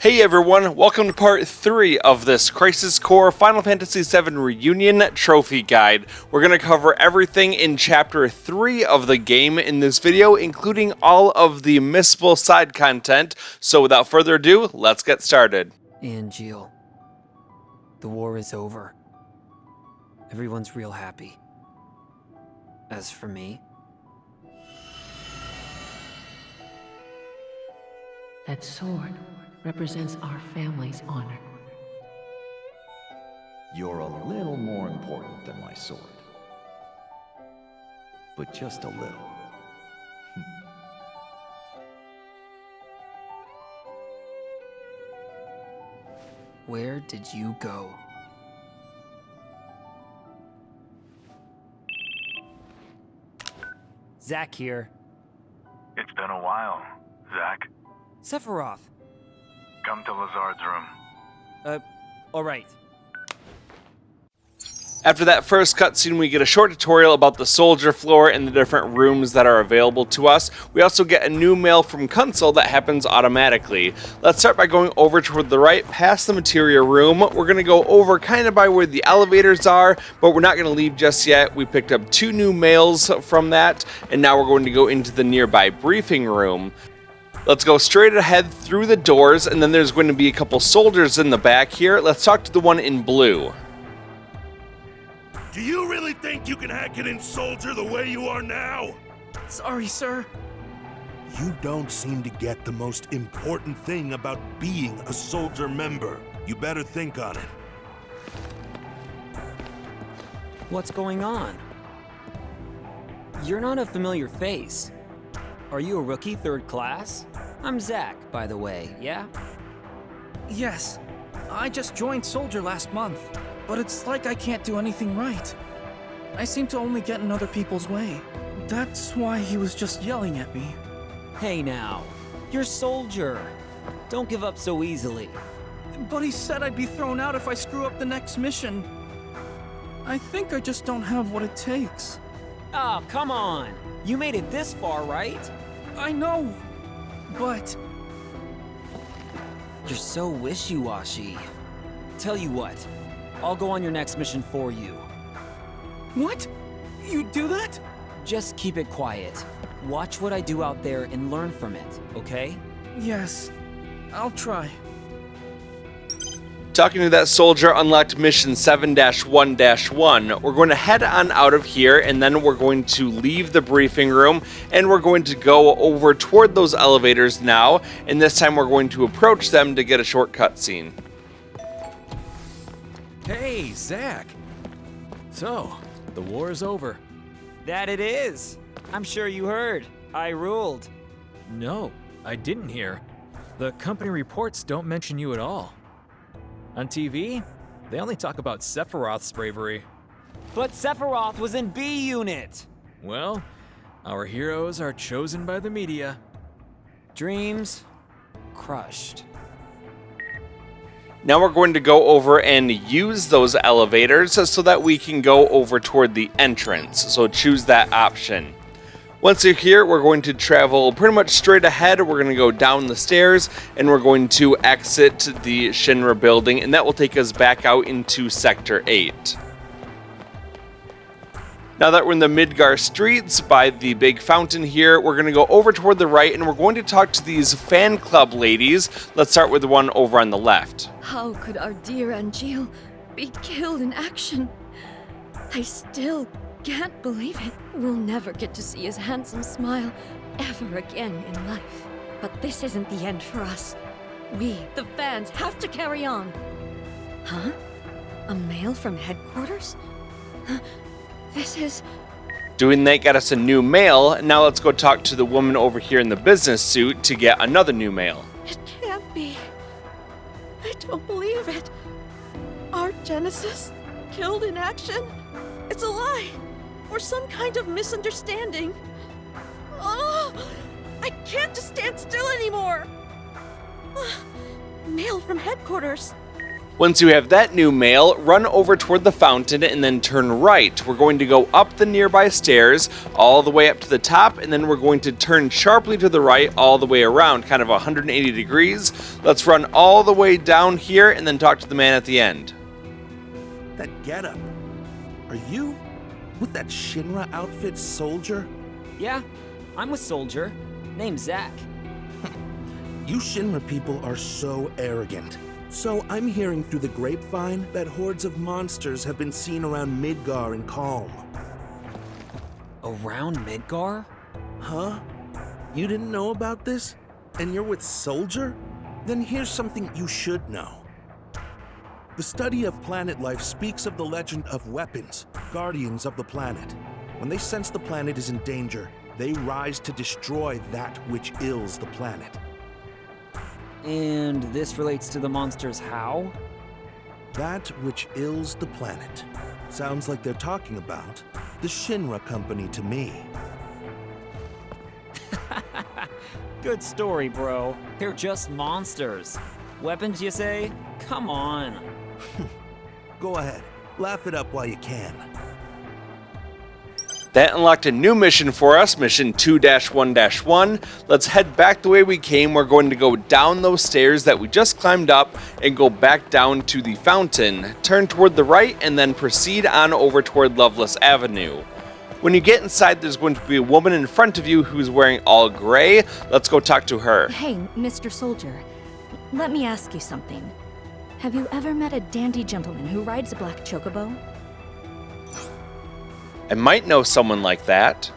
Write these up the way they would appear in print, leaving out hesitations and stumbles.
Hey everyone, welcome to part 3 of this Crisis Core Final Fantasy VII Reunion Trophy Guide. We're going to cover everything in Chapter 3 of the game in this video, including all of the missable side content. So without further ado, let's get started. And Jill, the war is over. Everyone's real happy. As for me, that sword represents our family's honor. You're a little more important than my sword. But just a little. where did you go? Zach here. It's been a while, Zach. Sephiroth. Come to Lazard's room. Alright. After that first cutscene, we get a short tutorial about the soldier floor and the different rooms that are available to us. We also get a new mail from Kunsel that happens automatically. Let's start by going over toward the right, past the Materia room. We're going to go over kind of by where the elevators are, but we're not going to leave just yet. We picked up 2 new mails from that, and now we're going to go into the nearby briefing room. Let's go straight ahead through the doors, and then there's going to be a couple soldiers in the back here. Let's talk to the one in blue. Do you really think you can hack it in Soldier the way you are now? Sorry, sir. You don't seem to get the most important thing about being a Soldier member. You better think on it. What's going on? You're not a familiar face. Are you a rookie 3rd class? I'm Zach, by the way, yeah? Yes, I just joined Soldier last month, but it's like I can't do anything right. I seem to only get in other people's way. That's why he was just yelling at me. Hey now, you're Soldier. Don't give up so easily. But he said I'd be thrown out if I screw up the next mission. I think I just don't have what it takes. Oh, come on. You made it this far, right? I know, but... You're so wishy-washy. Tell you what, I'll go on your next mission for you. What? You do that? Just keep it quiet. Watch what I do out there and learn from it, okay? Yes, I'll try. Talking to that soldier unlocked mission 7-1-1. We're going to head on out of here, and then we're going to leave the briefing room, and we're going to go over toward those elevators now, and this time we're going to approach them to get a short cutscene. Hey, Zach. So, the war is over. That it is. I'm sure you heard. I ruled. No, I didn't hear. The company reports don't mention you at all. On TV, they only talk about Sephiroth's bravery. But Sephiroth was in B Unit. Well, our heroes are chosen by the media. Dreams crushed. Now we're going to go over and use those elevators so that we can go over toward the entrance. So choose that option. Once you're here, we're going to travel pretty much straight ahead. We're going to go down the stairs, and we're going to exit the Shinra building, and that will take us back out into Sector 8. Now that we're in the Midgar streets by the big fountain here, we're going to go over toward the right, and we're going to talk to these fan club ladies. Let's start with the one over on the left. How could our dear Angeal be killed in action? I still can't believe it. We'll never get to see his handsome smile ever again in life. But this isn't the end for us. We, the fans, have to carry on. Huh? A mail from headquarters? This is... Doing that got us a new mail. Now let's go talk to the woman over here in the business suit to get another new mail. It can't be. I don't believe it. Our Genesis killed in action? It's a lie. Or some kind of misunderstanding. Oh, I can't just stand still anymore. Mail from headquarters. Once you have that new mail, run over toward the fountain and then turn right. We're going to go up the nearby stairs all the way up to the top, and then we're going to turn sharply to the right all the way around, kind of 180 degrees. Let's run all the way down here and then talk to the man at the end. That getup. Are you with that Shinra outfit, Soldier? Yeah, I'm with Soldier. Name's Zack. You Shinra people are so arrogant. So I'm hearing through the grapevine that hordes of monsters have been seen around Midgar and Calm. Around Midgar? Huh? You didn't know about this? And you're with Soldier? Then here's something you should know. The study of planet life speaks of the legend of weapons, guardians of the planet. When they sense the planet is in danger, they rise to destroy that which ills the planet. And this relates to the monsters how? That which ills the planet. Sounds like they're talking about the Shinra Company to me. Good story, bro. They're just monsters. Weapons, you say? Come on. Go ahead, laugh it up while you can. That unlocked a new mission for us, mission 2-1-1. Let's head back the way we came. We're going to go down those stairs that we just climbed up and go back down to the fountain. Turn toward the right and then proceed on over toward Loveless Avenue. When you get inside, there's going to be a woman in front of you who's wearing all gray. Let's go talk to her. Hey, Mr. Soldier. Let me ask you something. Have you ever met a dandy gentleman who rides a black chocobo? I might know someone like that.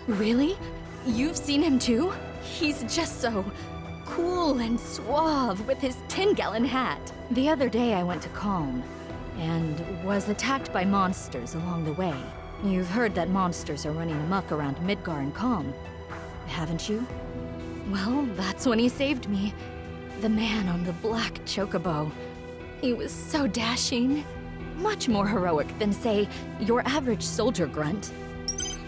Really? You've seen him too? He's just so cool and suave with his 10-gallon hat. The other day I went to Calm and was attacked by monsters along the way. You've heard that monsters are running amok around Midgar and Calm, haven't you? Well, that's when he saved me. The man on the black chocobo. He was so dashing. Much more heroic than, say, your average soldier grunt.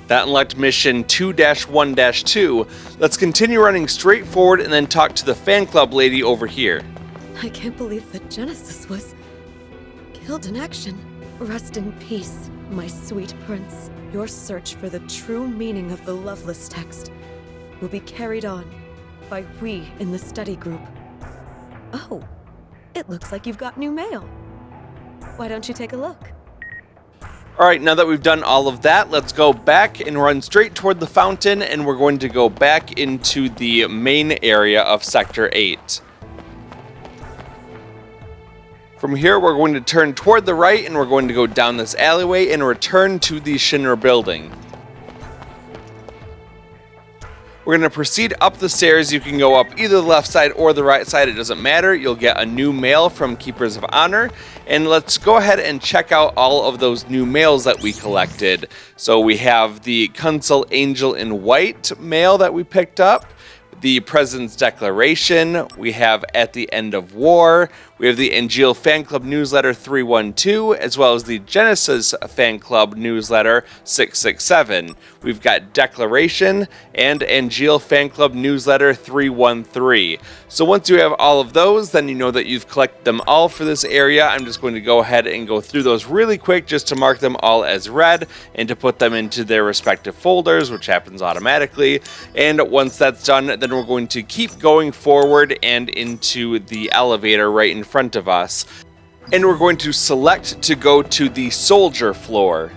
That unlocked mission 2-1-2. Let's continue running straight forward and then talk to the fan club lady over here. I can't believe that Genesis was killed in action. Rest in peace, my sweet prince. Your search for the true meaning of the Loveless text will be carried on by we in the study group. Oh, it looks like you've got new mail. Why don't you take a look? Alright, now that we've done all of that, let's go back and run straight toward the fountain, and we're going to go back into the main area of Sector 8. From here, we're going to turn toward the right, and we're going to go down this alleyway and return to the Shinra building. We're going to proceed up the stairs. You can go up either the left side or the right side. It doesn't matter. You'll get a new mail from Keepers of Honor. And let's go ahead and check out all of those new mails that we collected. So we have the Kunsel Angel in White mail that we picked up. The President's Declaration. We have At the End of War. We have the Angeal Fan Club Newsletter 312, as well as the Genesis Fan Club Newsletter 667. We've got Declaration and Angeal Fan Club Newsletter 313. So once you have all of those, then you know that you've collected them all for this area. I'm just going to go ahead and go through those really quick just to mark them all as read and to put them into their respective folders, which happens automatically. And once that's done, then we're going to keep going forward and into the elevator right in front of us. And we're going to select to go to the soldier floor.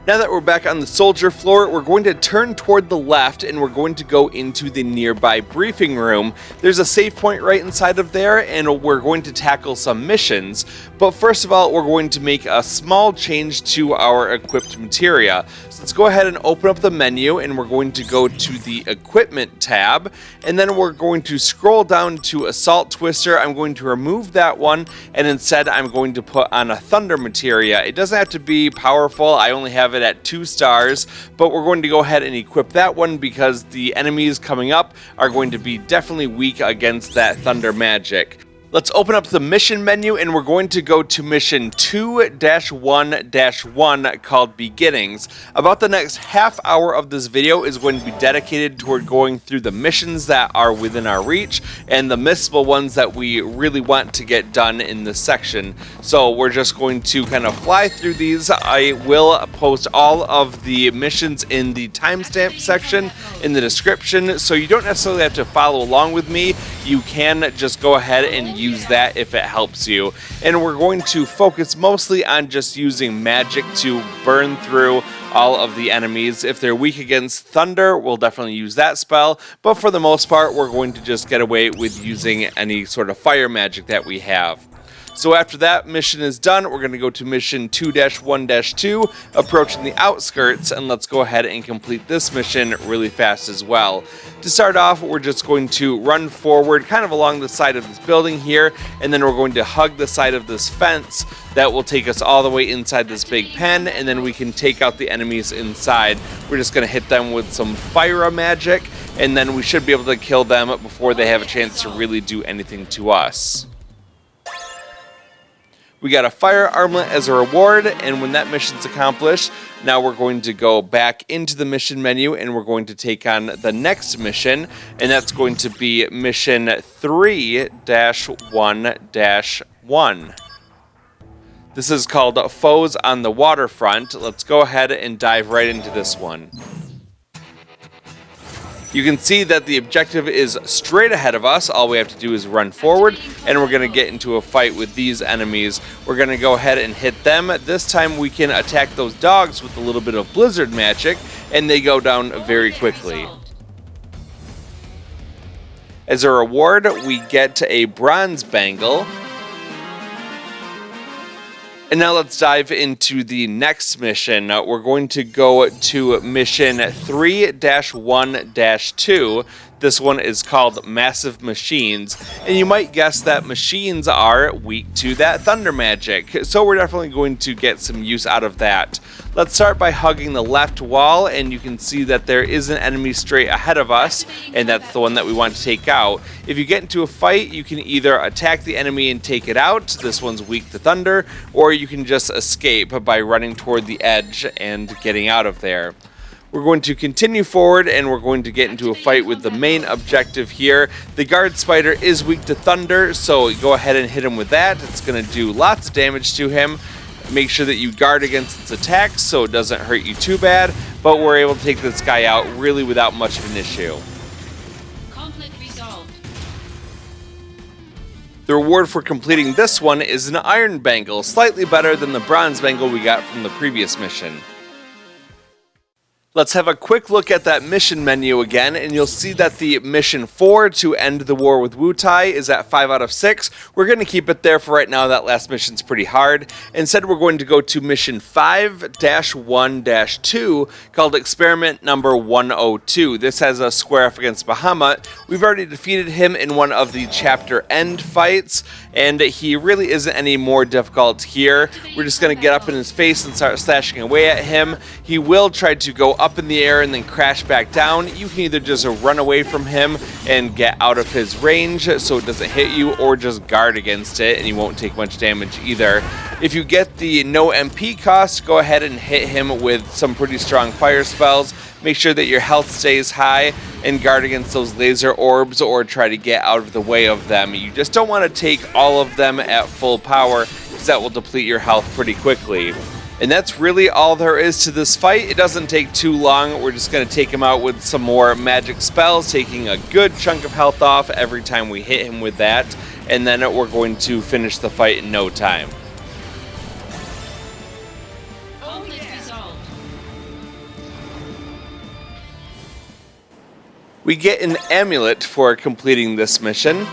Now that we're back on the soldier floor, we're going to turn toward the left and we're going to go into the nearby briefing room. There's a save point right inside of there and we're going to tackle some missions. But first of all, we're going to make a small change to our equipped materia. So let's go ahead and open up the menu and we're going to go to the equipment tab. And then we're going to scroll down to Assault Twister. I'm going to remove that one and instead I'm going to put on a Thunder materia. It doesn't have to be powerful. I only have it at 2 stars, but we're going to go ahead and equip that one because the enemies coming up are going to be definitely weak against that thunder magic. Let's open up the mission menu and we're going to go to mission 2-1-1 called Beginnings. About the next half hour of this video is going to be dedicated toward going through the missions that are within our reach and the missable ones that we really want to get done in this section. So we're just going to kind of fly through these. I will post all of the missions in the timestamp section in the description, so you don't necessarily have to follow along with me. You can just go ahead and use that if it helps you. And we're going to focus mostly on just using magic to burn through all of the enemies. If they're weak against thunder, we'll definitely use that spell, but for the most part, we're going to just get away with using any sort of fire magic that we have. So after that mission is done, we're going to go to mission 2-1-2, approaching the Outskirts, and let's go ahead and complete this mission really fast as well. To start off, we're just going to run forward kind of along the side of this building here, and then we're going to hug the side of this fence that will take us all the way inside this big pen, and then we can take out the enemies inside. We're just going to hit them with some fire magic, and then we should be able to kill them before they have a chance to really do anything to us. We got a fire armlet as a reward, and when that mission's accomplished, now we're going to go back into the mission menu and we're going to take on the next mission, and that's going to be mission 3-1-1. This is called Foes on the Waterfront. Let's go ahead and dive right into this one. You can see that the objective is straight ahead of us. All we have to do is run forward, and we're going to get into a fight with these enemies. We're going to go ahead and hit them. This time we can attack those dogs with a little bit of blizzard magic, and they go down very quickly. As a reward, we get a bronze bangle. And now let's dive into the next mission. We're going to go to mission 3-1-2. This one is called Massive Machines, and you might guess that machines are weak to that thunder magic, so we're definitely going to get some use out of that. Let's start by hugging the left wall, and you can see that there is an enemy straight ahead of us, and that's the one that we want to take out. If you get into a fight, you can either attack the enemy and take it out, this one's weak to thunder, or you can just escape by running toward the edge and getting out of there. We're going to continue forward, and we're going to get into a fight with the main objective here. The guard spider is weak to thunder, so go ahead and hit him with that. It's going to do lots of damage to him. Make sure that you guard against its attacks so it doesn't hurt you too bad, but we're able to take this guy out really without much of an issue. Conflict resolved. The reward for completing this one is an iron bangle, slightly better than the bronze bangle we got from the previous mission. Let's have a quick look at that mission menu again, and you'll see that the mission 4 to end the war with Wutai is at 5 out of 6. We're going to keep it there for right now. That last mission's pretty hard. Instead, we're going to go to mission 5-1-2 called Experiment Number 102. This has a square off against Bahamut. We've already defeated him in one of the chapter end fights, and he really isn't any more difficult here. We're just going to get up in his face and start slashing away at him. He will try to go up in the air and then crash back down. You can either just run away from him and get out of his range so it doesn't hit you, or just guard against it and you won't take much damage either. If you get the no MP cost, go ahead and hit him with some pretty strong fire spells. Make sure that your health stays high and guard against those laser orbs, or try to get out of the way of them. You just don't want to take all of them at full power, because that will deplete your health pretty quickly. And that's really all there is to this fight. It doesn't take too long. We're just going to take him out with some more magic spells, taking a good chunk of health off every time we hit him with that. And then we're going to finish the fight in no time. We get an amulet for completing this mission.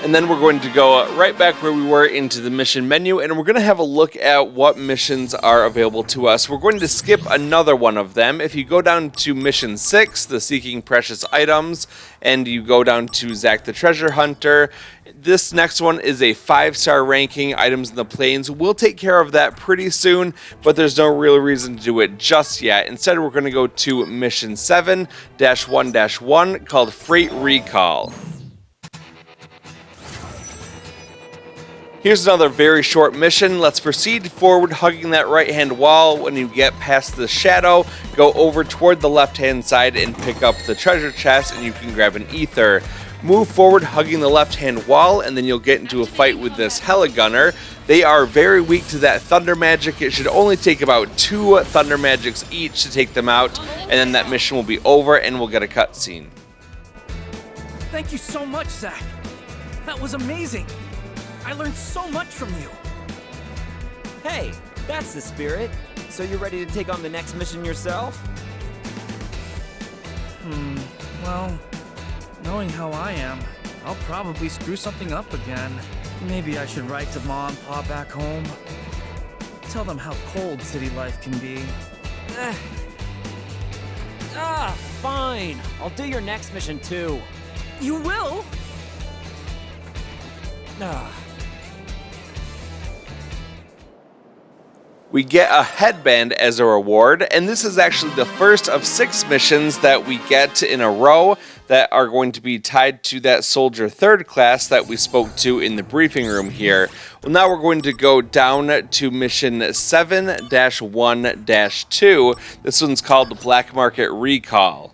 And then we're going to go right back where we were into the mission menu, and we're going to have a look at what missions are available to us. We're going to skip another one of them. If you go down to mission 6, the Seeking Precious Items, and you go down to Zack the Treasure Hunter, this next one is a 5-star ranking, Items in the Plains. We'll take care of that pretty soon, but there's no real reason to do it just yet. Instead, we're going to go to mission 7-1-1 called Freight Recall. Here's another very short mission. Let's proceed forward, hugging that right-hand wall. When you get past the shadow, go over toward the left-hand side and pick up the treasure chest, and you can grab an ether. Move forward, hugging the left-hand wall, and then you'll get into a fight with this Heligunner. They are very weak to that thunder magic. It should only take about 2 thunder magics each to take them out, and then that mission will be over, and we'll get a cutscene. Thank you so much, Zach. That was amazing. I learned so much from you. Hey, that's the spirit. So you're ready to take on the next mission yourself? Well, knowing how I am, I'll probably screw something up again. Maybe I should write to Mom and Pa back home. Tell them how cold city life can be. Fine. I'll do your next mission too. You will? We get a headband as a reward, and this is actually the first of 6 missions that we get in a row that are going to be tied to that soldier 3rd class that we spoke to in the briefing room here. Well, now we're going to go down to mission 7-1-2. This one's called the Black Market Recall.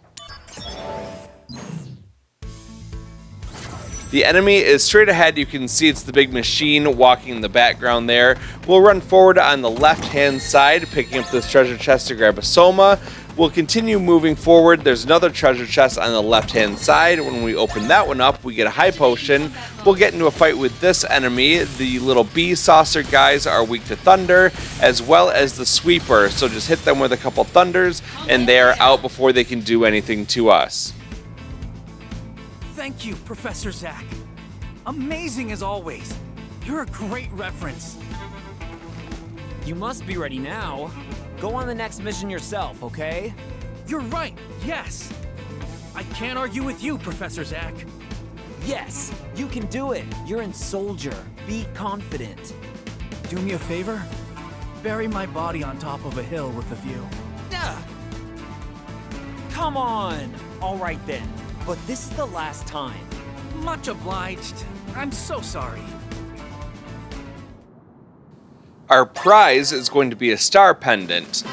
The enemy is straight ahead. You can see it's the big machine walking in the background there. We'll run forward on the left-hand side, picking up this treasure chest to grab a Soma. We'll continue moving forward. There's another treasure chest on the left-hand side. When we open that one up, we get a high potion. We'll get into a fight with this enemy. The little bee saucer guys are weak to thunder, as well as the sweeper. So just hit them with a couple thunders, and they are out before they can do anything to us. Thank you, Professor Zach. Amazing as always. You're a great reference. You must be ready now. Go on the next mission yourself, okay? You're right, yes. I can't argue with you, Professor Zach. Yes, you can do it. You're in Soldier. Be confident. Do me a favor? Bury my body on top of a hill with a view. Come on. All right then. But this is the last time. Much obliged. I'm so sorry. Our prize is going to be a star pendant.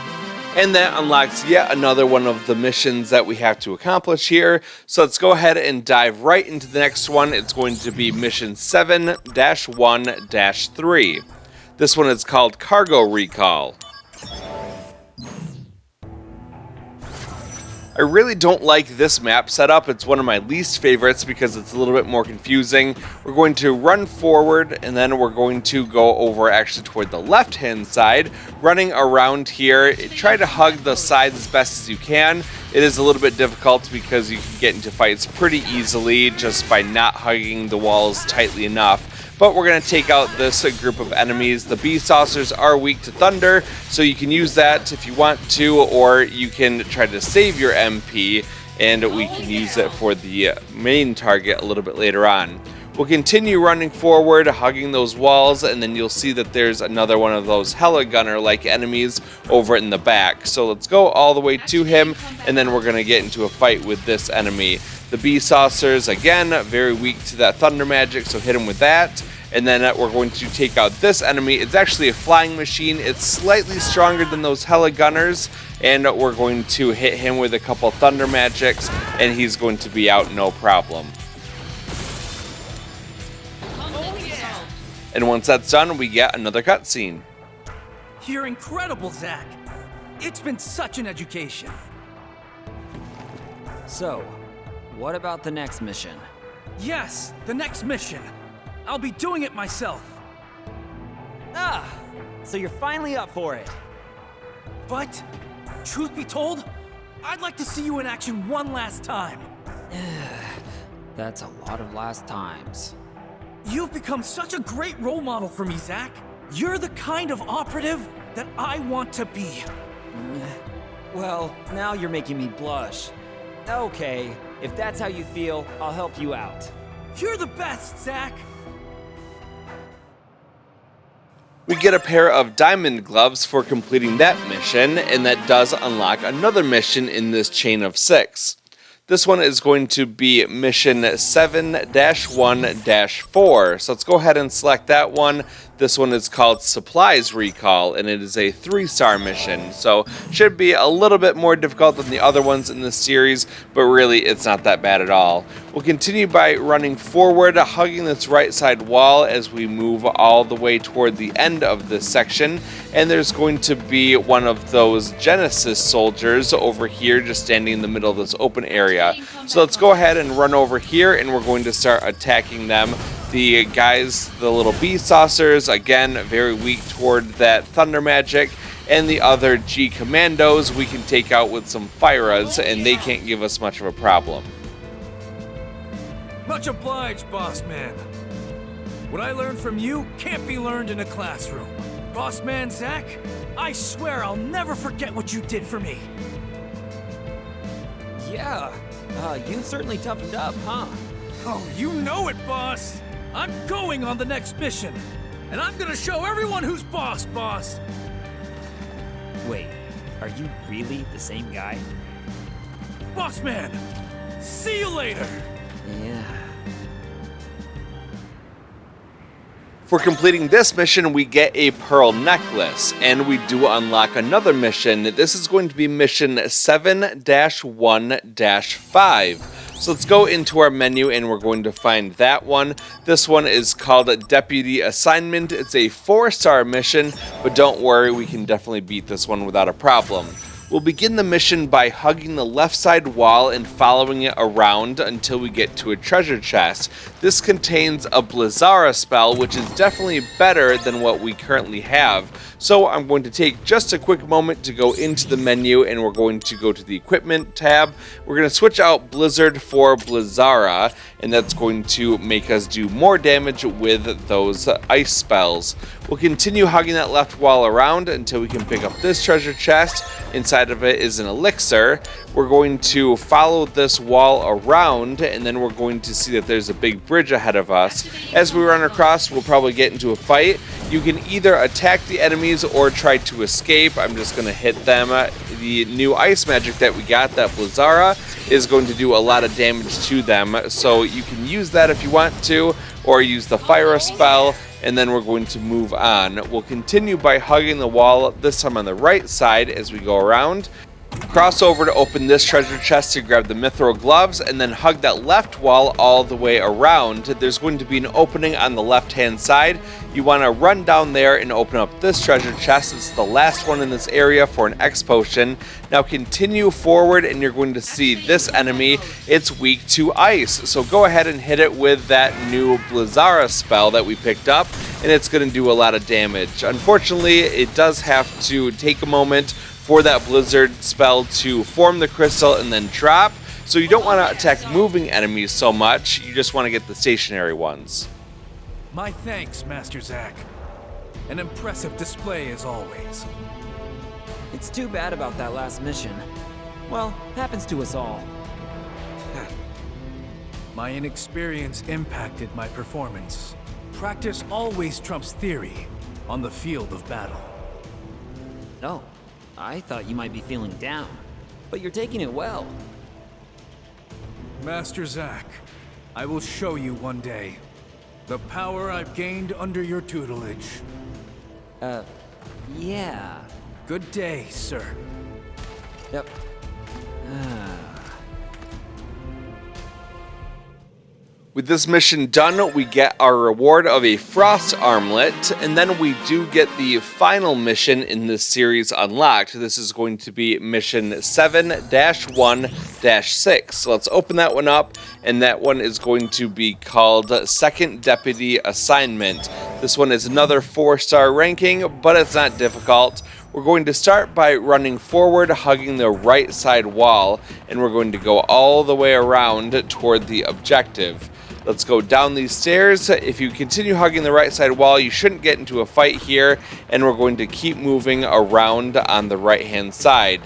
And that unlocks yet another one of the missions that we have to accomplish here. So let's go ahead and dive right into the next one. It's going to be mission 7-1-3. This one is called Cargo Recall. I really don't like this map setup. It's one of my least favorites because it's a little bit more confusing. We're going to run forward, and then we're going to go over actually toward the left-hand side, running around here. Try to hug the sides as best as you can. It is a little bit difficult because you can get into fights pretty easily just by not hugging the walls tightly enough. But we're going to take out this group of enemies. The bee saucers are weak to thunder, so you can use that if you want to, or you can try to save your MP, and we can use it for the main target a little bit later on. We'll continue running forward, hugging those walls, and then you'll see that there's another one of those Heligunner-like enemies over in the back. So let's go all the way to him, and then we're going to get into a fight with this enemy. The bee saucers, again, very weak to that thunder magic, so hit him with that. And then we're going to take out this enemy. It's actually a flying machine. It's slightly stronger than those Heligunners, and we're going to hit him with a couple thunder magics, and he's going to be out no problem. And once that's done, we get another cutscene. You're incredible, Zach. It's been such an education. So, what about the next mission? Yes, the next mission. I'll be doing it myself. So you're finally up for it. But, truth be told, I'd like to see you in action one last time. That's a lot of last times. You've become such a great role model for me, Zach. You're the kind of operative that I want to be. Well, now you're making me blush. Okay, if that's how you feel, I'll help you out. You're the best, Zach. We get a pair of diamond gloves for completing that mission, and that does unlock another mission in this chain of 6. This one is going to be mission 7-1-4. So let's go ahead and select that one. This one is called Supplies Recall, and it is a 3-star mission. So should be a little bit more difficult than the other ones in this series, but really it's not that bad at all. We'll continue by running forward, hugging this right side wall as we move all the way toward the end of this section. And there's going to be one of those Genesis soldiers over here just standing in the middle of this open area. So let's go ahead and run over here, and we're going to start attacking them. The guys, the little bee saucers, again, very weak toward that thunder magic. And the other G commandos we can take out with some Fyras, and they can't give us much of a problem. Much obliged, boss man. What I learned from you can't be learned in a classroom. Boss man Zach, I swear I'll never forget what you did for me. Yeah, you certainly toughened up, huh? Oh, you know it, boss. I'm going on the next mission, and I'm gonna show everyone who's boss. Wait, are you really the same guy? Boss man, see you later. Yeah. For completing this mission, we get a pearl necklace, and we do unlock another mission. This is going to be mission 7-1-5. So let's go into our menu, and we're going to find that one. This one is called Deputy Assignment. It's a 4-star mission, but don't worry, we can definitely beat this one without a problem. We'll begin the mission by hugging the left side wall and following it around until we get to a treasure chest. This contains a Blizzara spell, which is definitely better than what we currently have. So I'm going to take just a quick moment to go into the menu, and we're going to go to the equipment tab. We're going to switch out Blizzard for Blizzara, and that's going to make us do more damage with those ice spells. We'll continue hugging that left wall around until we can pick up this treasure chest. Inside of it is an elixir. We're going to follow this wall around, and then we're going to see that there's a big bridge ahead of us. As we run across, we'll probably get into a fight. You can either attack the enemies or try to escape. I'm just going to hit them. The new ice magic that we got, that Blizzara, is going to do a lot of damage to them. So you can use that if you want to, or use the Fyra spell, and then we're going to move on. We'll continue by hugging the wall, this time on the right side as we go around. Cross over to open this treasure chest to grab the mithril gloves, and then hug that left wall all the way around. There's going to be an opening on the left hand side. You want to run down there and open up this treasure chest. It's the last one in this area for an X potion. Now continue forward, and you're going to see this enemy. It's weak to ice, so go ahead and hit it with that new Blizzara spell that we picked up, and it's going to do a lot of damage. Unfortunately, it does have to take a moment for that blizzard spell to form the crystal and then drop, so you don't want to attack moving enemies so much, you just want to get the stationary ones. My thanks, Master Zach. An impressive display as always. It's too bad about that last mission. Well, happens to us all. My inexperience impacted my performance. Practice always trumps theory on the field of battle. Oh, I thought you might be feeling down, but you're taking it well. Master Zach, I will show you one day the power I've gained under your tutelage. Yeah. Good day, sir. Yep. With this mission done, we get our reward of a frost armlet, and then we do get the final mission in this series unlocked. This is going to be mission 7-1-6. So let's open that one up, and that one is going to be called Second Deputy Assignment. This one is another 4-star ranking, but it's not difficult. We're going to start by running forward, hugging the right side wall, and we're going to go all the way around toward the objective. Let's go down these stairs. If you continue hugging the right side wall, you shouldn't get into a fight here, and we're going to keep moving around on the right hand side.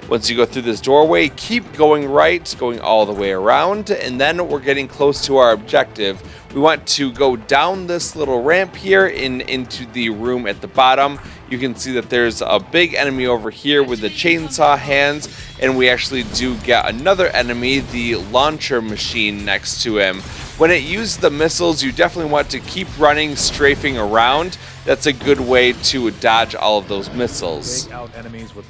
Once you go through this doorway, keep going right, going all the way around, and then we're getting close to our objective. We want to go down this little ramp here into the room at the bottom. You can see that there's a big enemy over here with the chainsaw hands, and we actually do get another enemy, the launcher machine, next to him. When it uses the missiles, you definitely want to keep running, strafing around. That's a good way to dodge all of those missiles.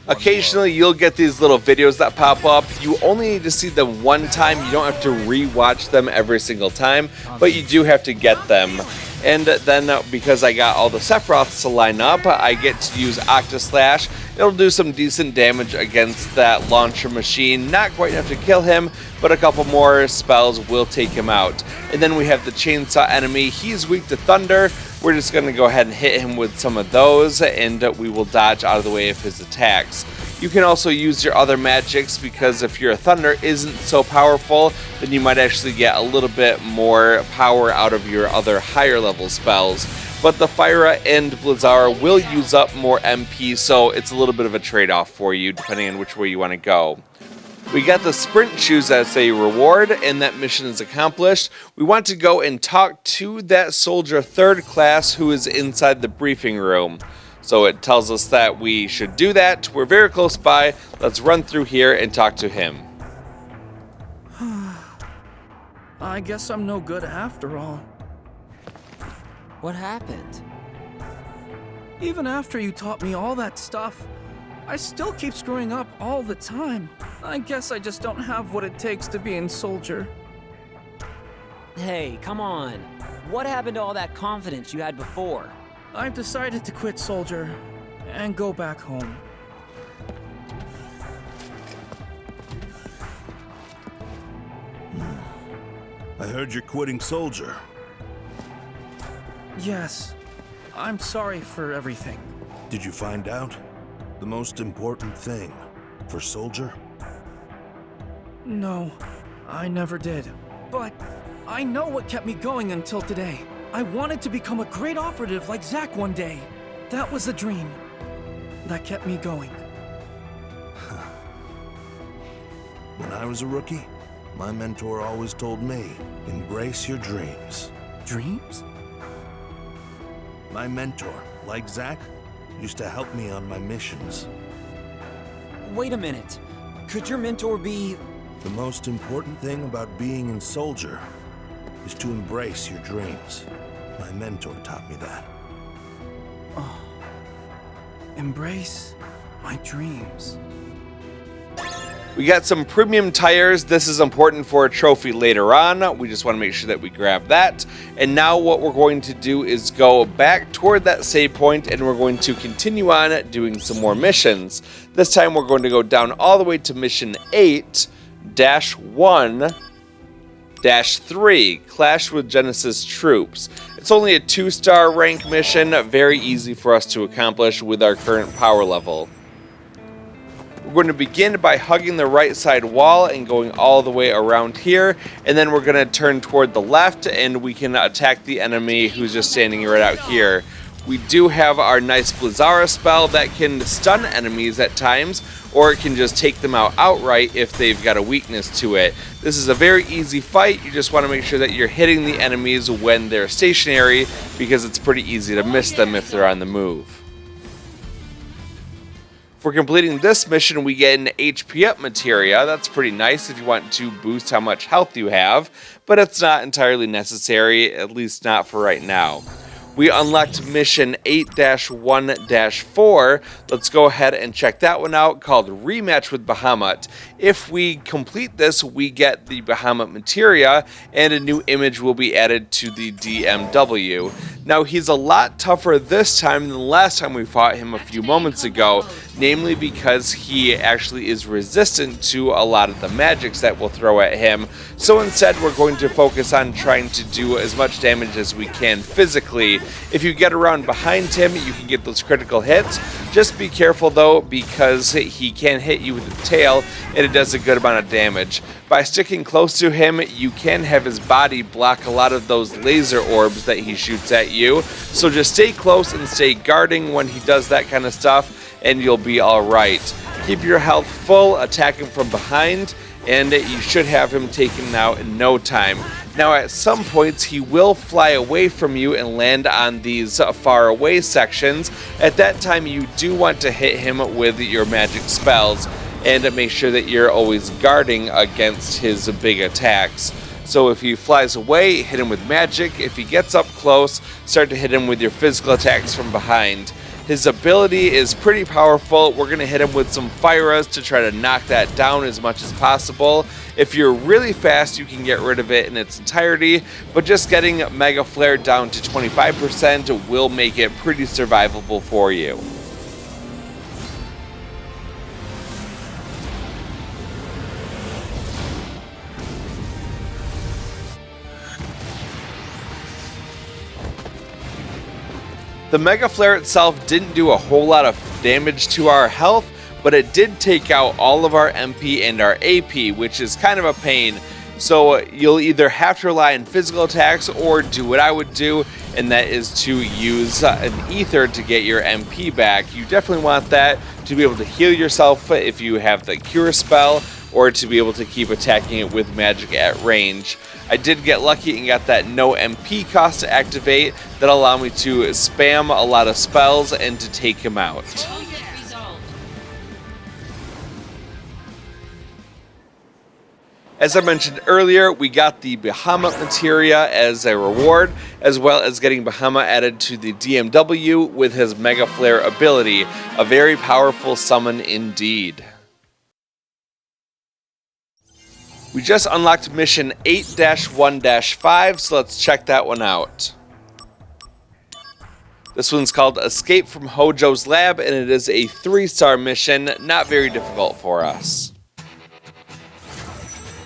Occasionally, you'll get these little videos that pop up. You only need to see them one time. You don't have to re-watch them every single time, but you do have to get them. And then because I got all the Sephiroths to line up, I get to use Octaslash. It'll do some decent damage against that launcher machine. Not quite enough to kill him, but a couple more spells will take him out. And then we have the chainsaw enemy. He's weak to thunder. We're just going to go ahead and hit him with some of those, and we will dodge out of the way of his attacks. You can also use your other magics, because if your thunder isn't so powerful, then you might actually get a little bit more power out of your other higher level spells. But the Fyra and Blizzara will use up more MP, so it's a little bit of a trade-off for you, depending on which way you want to go. We got the sprint shoes as a reward, and that mission is accomplished. We want to go and talk to that soldier 3rd class who is inside the briefing room. So it tells us that we should do that. We're very close by. Let's run through here and talk to him. I guess I'm no good after all. What happened? Even after you taught me all that stuff, I still keep screwing up all the time. I guess I just don't have what it takes to be a soldier. Hey, come on. What happened to all that confidence you had before? I've decided to quit soldier and go back home. I heard you're quitting soldier. Yes, I'm sorry for everything. Did you find out the most important thing for soldier? No, I never did. But I know what kept me going until today. I wanted to become a great operative like Zack one day. That was a dream that kept me going. When I was a rookie, my mentor always told me, embrace your dreams. Dreams? My mentor, like Zack, used to help me on my missions. Wait a minute. Could your mentor be... The most important thing about being a soldier is to embrace your dreams. My mentor taught me that. Oh. Embrace my dreams. We got some premium tires. This is important for a trophy later on. We just want to make sure that we grab that. And now what we're going to do is go back toward that save point, and we're going to continue on doing some more missions. This time we're going to go down all the way to mission 8-1-3, Clash with Genesis Troops. It's only a 2-star rank mission, very easy for us to accomplish with our current power level. We're going to begin by hugging the right side wall and going all the way around here, and then we're going to turn toward the left and we can attack the enemy who's just standing right out here. We do have our nice Blizzara spell that can stun enemies at times, or it can just take them out outright if they've got a weakness to it. This is a very easy fight. You just want to make sure that you're hitting the enemies when they're stationary, because it's pretty easy to miss them if they're on the move. For completing this mission, we get an HP up materia. That's pretty nice if you want to boost how much health you have, but it's not entirely necessary, at least not for right now. We unlocked mission 8-1-4. Let's go ahead and check that one out, called Rematch with Bahamut. If we complete this, we get the Bahamut materia, and a new image will be added to the DMW. Now, he's a lot tougher this time than the last time we fought him a few moments ago, namely because he actually is resistant to a lot of the magics that we'll throw at him. So instead, we're going to focus on trying to do as much damage as we can physically. If you get around behind him, you can get those critical hits. Just be careful though, because he can hit you with the tail, and it does a good amount of damage. By sticking close to him, you can have his body block a lot of those laser orbs that he shoots at you. So just stay close and stay guarding when he does that kind of stuff, and you'll be alright. Keep your health full, attack him from behind, and you should have him taken out in no time. Now at some points he will fly away from you and land on these far away sections. At that time you do want to hit him with your magic spells and make sure that you're always guarding against his big attacks. So if he flies away, hit him with magic. If he gets up close, start to hit him with your physical attacks from behind. His ability is pretty powerful. We're going to hit him with some Firas to try to knock that down as much as possible. If you're really fast, you can get rid of it in its entirety, but just getting Mega Flare down to 25% will make it pretty survivable for you. The Mega Flare itself didn't do a whole lot of damage to our health, but it did take out all of our MP and our AP, which is kind of a pain. So you'll either have to rely on physical attacks or do what I would do, and that is to use an ether to get your MP back. You definitely want that to be able to heal yourself if you have the cure spell, or to be able to keep attacking it with magic at range. I did get lucky and got that no MP cost to activate that allow me to spam a lot of spells and to take him out. As I mentioned earlier, we got the Bahamut Materia as a reward, as well as getting Bahamut added to the DMW with his Mega Flare ability, a very powerful summon indeed. We just unlocked mission 8-1-5, so let's check that one out. This one's called Escape from Hojo's Lab, and it is a 3-star mission, not very difficult for us.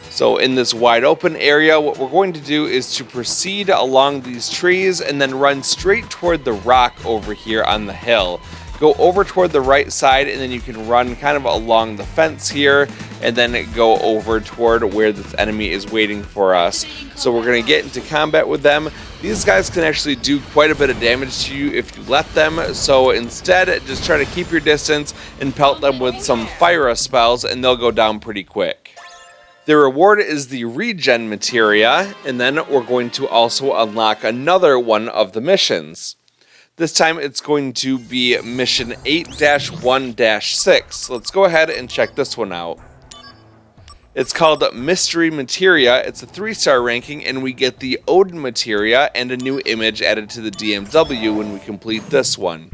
So in this wide open area, what we're going to do is to proceed along these trees and then run straight toward the rock over here on the hill. Go over toward the right side, and then you can run kind of along the fence here and then go over toward where this enemy is waiting for us. So we're going to get into combat with them. These guys can actually do quite a bit of damage to you if you let them, so instead just try to keep your distance and pelt them with some Fira spells and they'll go down pretty quick. The reward is the regen materia, and then we're going to also unlock another one of the missions. This time it's going to be mission 8-1-6. Let's go ahead and check this one out. It's called Mystery Materia. It's a 3-star ranking, and we get the Odin Materia and a new image added to the DMW when we complete this one.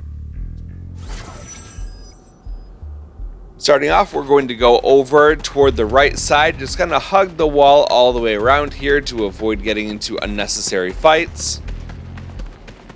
Starting off, we're going to go over toward the right side, just kind of hug the wall all the way around here to avoid getting into unnecessary fights.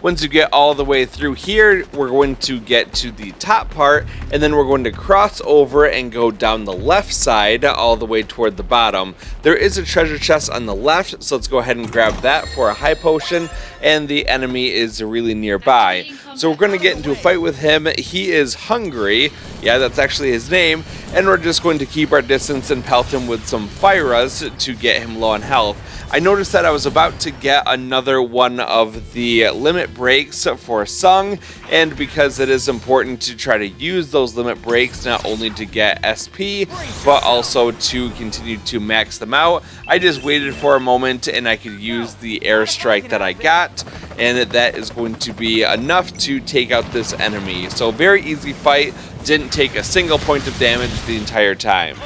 Once you get all the way through here, we're going to get to the top part, and then we're going to cross over and go down the left side all the way toward the bottom. There is a treasure chest on the left, so let's go ahead and grab that for a high potion, and the enemy is really nearby. So we're going to get into a fight with him. He is hungry. Yeah, that's actually his name. And we're just going to keep our distance and pelt him with some Firas to get him low on health. I noticed that I was about to get another one of the limit breaks for Sung, and because it is important to try to use those limit breaks not only to get SP, but also to continue to max them out, I just waited for a moment and I could use the airstrike that I got, and that is going to be enough to take out this enemy. So very easy fight, didn't take a single point of damage the entire time.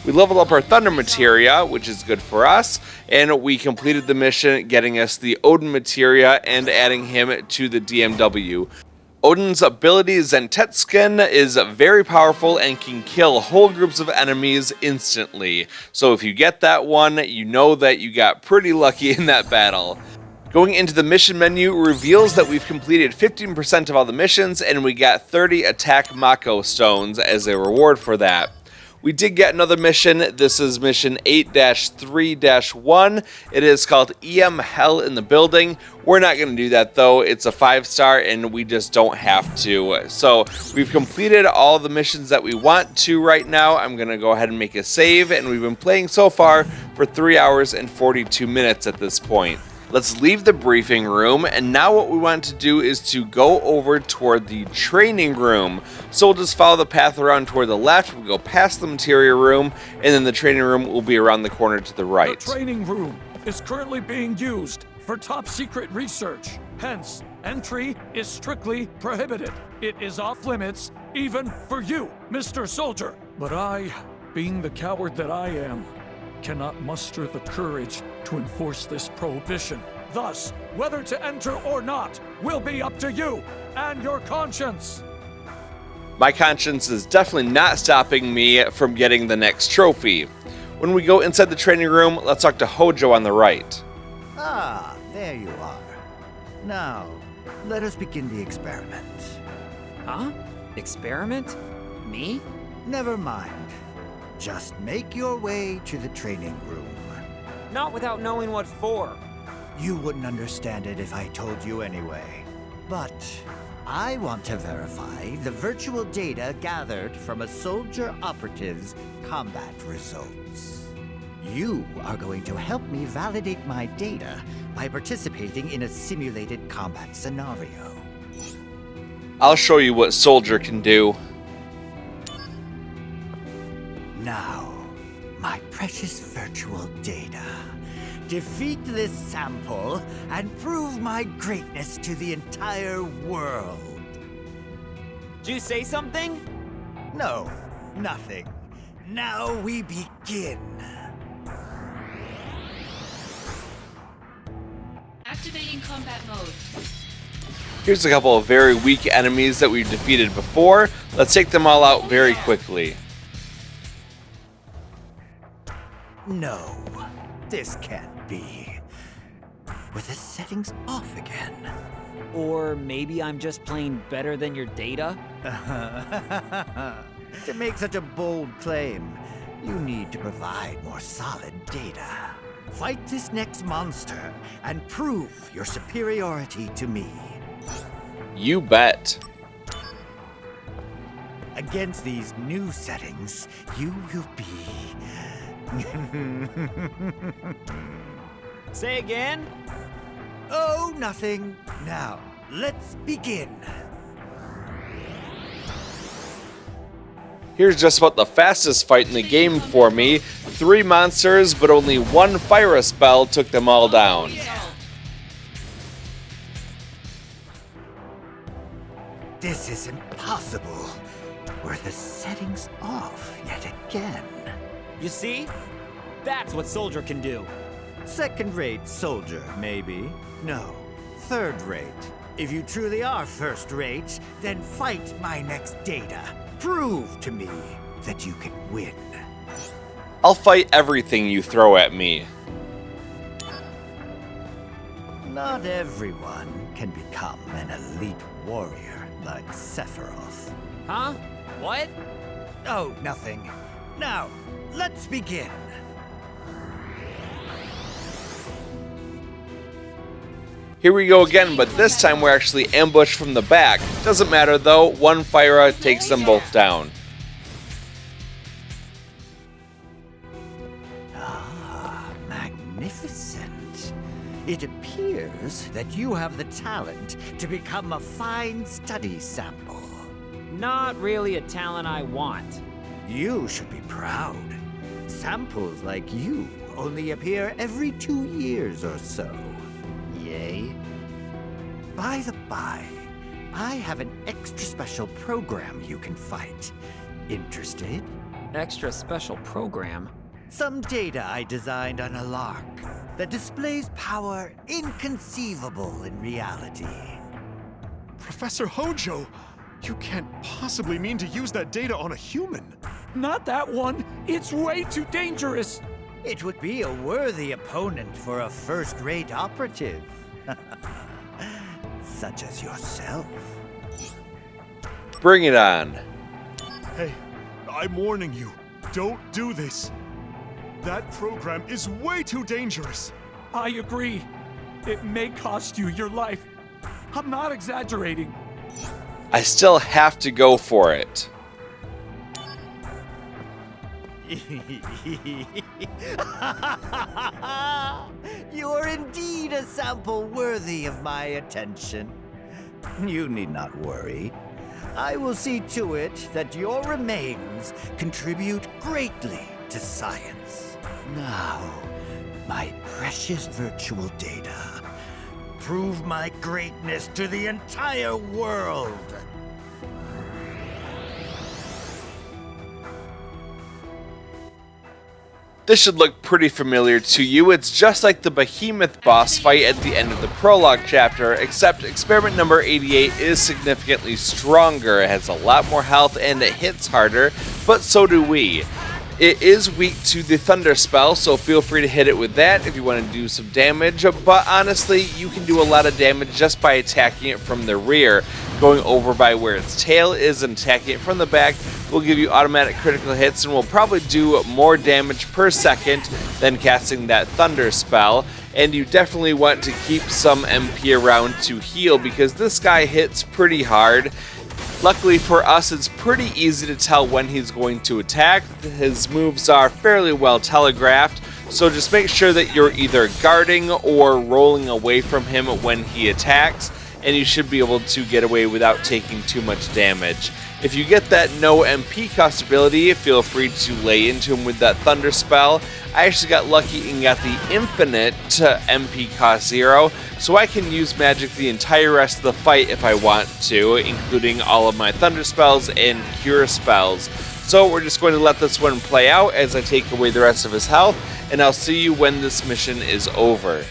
We leveled up our Thunder Materia, which is good for us, and we completed the mission getting us the Odin Materia and adding him to the DMW. Odin's ability Zentetskin is very powerful and can kill whole groups of enemies instantly. So if you get that one, you know that you got pretty lucky in that battle. Going into the mission menu reveals that we've completed 15% of all the missions, and we got 30 attack Mako stones as a reward for that. We did get another mission. This is mission 8-3-1. It is called EM Hell in the Building. We're not going to do that though. It's a 5-star and we just don't have to. So we've completed all the missions that we want to right now. I'm going to go ahead and make a save, and we've been playing so far for 3 hours and 42 minutes at this point. Let's leave the briefing room, and now what we want to do is to go over toward the training room. So we'll just follow the path around toward the left, we'll go past the Materia room, and then the training room will be around the corner to the right. The training room is currently being used for top secret research. Hence, entry is strictly prohibited. It is off limits, even for you, Mr. Soldier. But I, being the coward that I am, cannot muster the courage to enforce this prohibition. Thus, whether to enter or not will be up to you and your conscience. My conscience is definitely not stopping me from getting the next trophy. When we go inside the training room, let's talk to Hojo on the right. Ah, there you are. Now, let us begin the experiment. Huh? Experiment? Me? Never mind. Just make your way to the training room. Not without knowing what for. You wouldn't understand it if I told you anyway. But I want to verify the virtual data gathered from a soldier operative's combat results. You are going to help me validate my data by participating in a simulated combat scenario. I'll show you what Soldier can do. Now, my precious virtual data. Defeat this sample and prove my greatness to the entire world. Did you say something? No, nothing. Now we begin. Activating combat mode. Here's a couple of very weak enemies that we've defeated before. Let's take them all out very quickly. No, this can't be. Were the settings off again? Or maybe I'm just playing better than your data? To make such a bold claim, you need to provide more solid data. Fight this next monster and prove your superiority to me. You bet. Against these new settings, you will be... Say again? Oh, nothing. Now, let's begin. Here's just about the fastest fight in the game for me. 3 monsters, but only 1 fire spell took them all down. This is impossible. Were the settings off yet again? You see? That's what Soldier can do. Second-rate soldier, maybe. No, third-rate. If you truly are first-rate, then fight my next data. Prove to me that you can win. I'll fight everything you throw at me. Not everyone can become an elite warrior like Sephiroth. Huh? What? Oh, nothing. Now, let's begin. Here we go again, but this time we're actually ambushed from the back. Doesn't matter though, 1 fire takes them both down. Ah, magnificent. It appears that you have the talent to become a fine study sample. Not really a talent I want. You should be proud. Samples like you only appear every 2 years or so. Yay. By the by, I have an extra special program you can fight. Interested? Extra special program? Some data I designed on a lark that displays power inconceivable in reality. Professor Hojo, you can't possibly mean to use that data on a human. Not that one. It's way too dangerous. It would be a worthy opponent for a first-rate operative. Such as yourself. Bring it on. Hey, I'm warning you. Don't do this. That program is way too dangerous. I agree. It may cost you your life. I'm not exaggerating. I still have to go for it. You are indeed a sample worthy of my attention. You need not worry. I will see to it that your remains contribute greatly to science. Now, my precious virtual data, prove my greatness to the entire world. This should look pretty familiar to you. It's just like the Behemoth boss fight at the end of the prologue chapter, except experiment number 88 is significantly stronger. It has a lot more health and it hits harder, but so do we. It is weak to the Thunder spell, so feel free to hit it with that if you want to do some damage, but honestly, you can do a lot of damage just by attacking it from the rear. Going over by where its tail is and attacking it from the back will give you automatic critical hits and will probably do more damage per second than casting that Thunder spell. And you definitely want to keep some MP around to heal because this guy hits pretty hard. Luckily for us, it's pretty easy to tell when he's going to attack. His moves are fairly well telegraphed, so just make sure that you're either guarding or rolling away from him when he attacks, and you should be able to get away without taking too much damage. If you get that no MP cost ability, feel free to lay into him with that Thunder spell. I actually got lucky and got the infinite MP cost 0, so I can use magic the entire rest of the fight if I want to, including all of my Thunder spells and Cure spells. So we're just going to let this one play out as I take away the rest of his health, and I'll see you when this mission is over.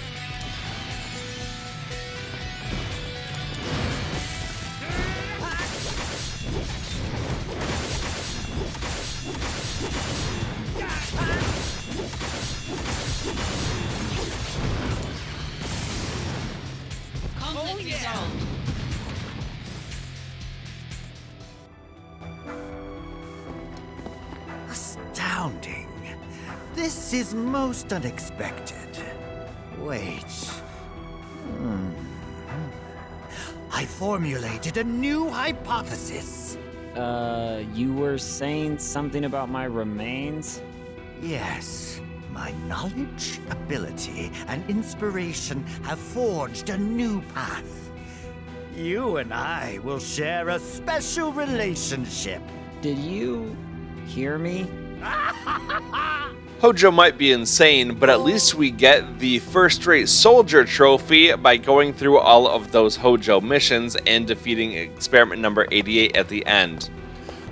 Astounding. This is most unexpected. Wait. I formulated a new hypothesis. You were saying something about my remains? Yes. My knowledge, ability, and inspiration have forged a new path. You and I will share a special relationship. Did you hear me? Hojo might be insane, but at least we get the first-rate soldier trophy by going through all of those Hojo missions and defeating experiment number 88 at the end.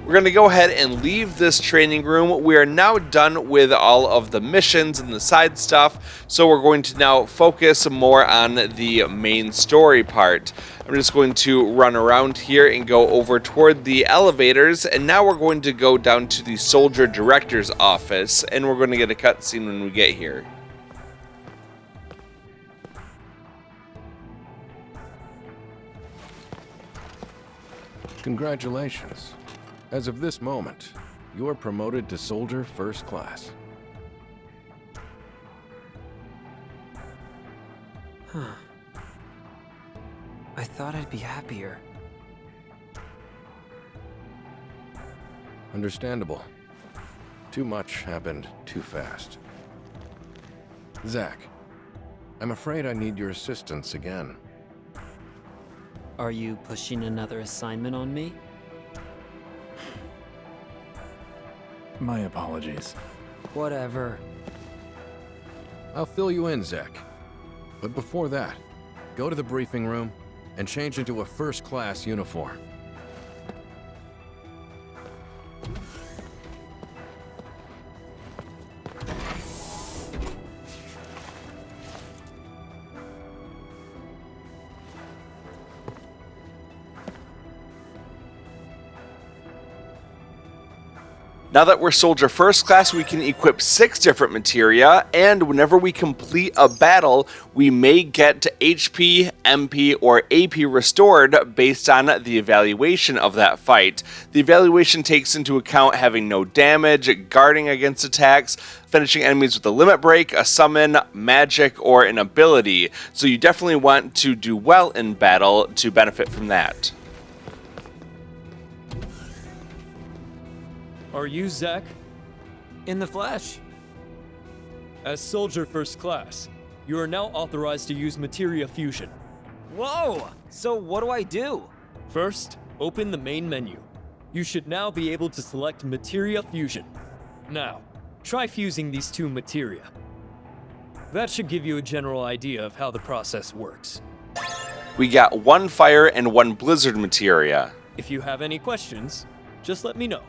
We're going to go ahead and leave this training room. We are now done with all of the missions and the side stuff, so we're going to now focus more on the main story part. I'm just going to run around here and go over toward the elevators, and now we're going to go down to the soldier director's office, and we're going to get a cutscene when we get here. Congratulations. As of this moment, you are promoted to Soldier First Class. Huh. I thought I'd be happier. Understandable. Too much happened too fast. Zach, I'm afraid I need your assistance again. Are you pushing another assignment on me? My apologies. Whatever. I'll fill you in, Zach. But before that, go to the briefing room and change into a first-class uniform. Now that we're Soldier First Class, we can equip 6 different materia, and whenever we complete a battle, we may get HP, MP, or AP restored based on the evaluation of that fight. The evaluation takes into account having no damage, guarding against attacks, finishing enemies with a limit break, a summon, magic, or an ability. So you definitely want to do well in battle to benefit from that. Are you Zach? In the flesh. As Soldier First Class, You are now authorized to use Materia Fusion. Whoa! So what do I do? First, open the main menu. You should now be able to select Materia Fusion. Now, try fusing these two materia. That should give you a general idea of how the process works. We got 1 fire and 1 blizzard materia. If you have any questions, just let me know.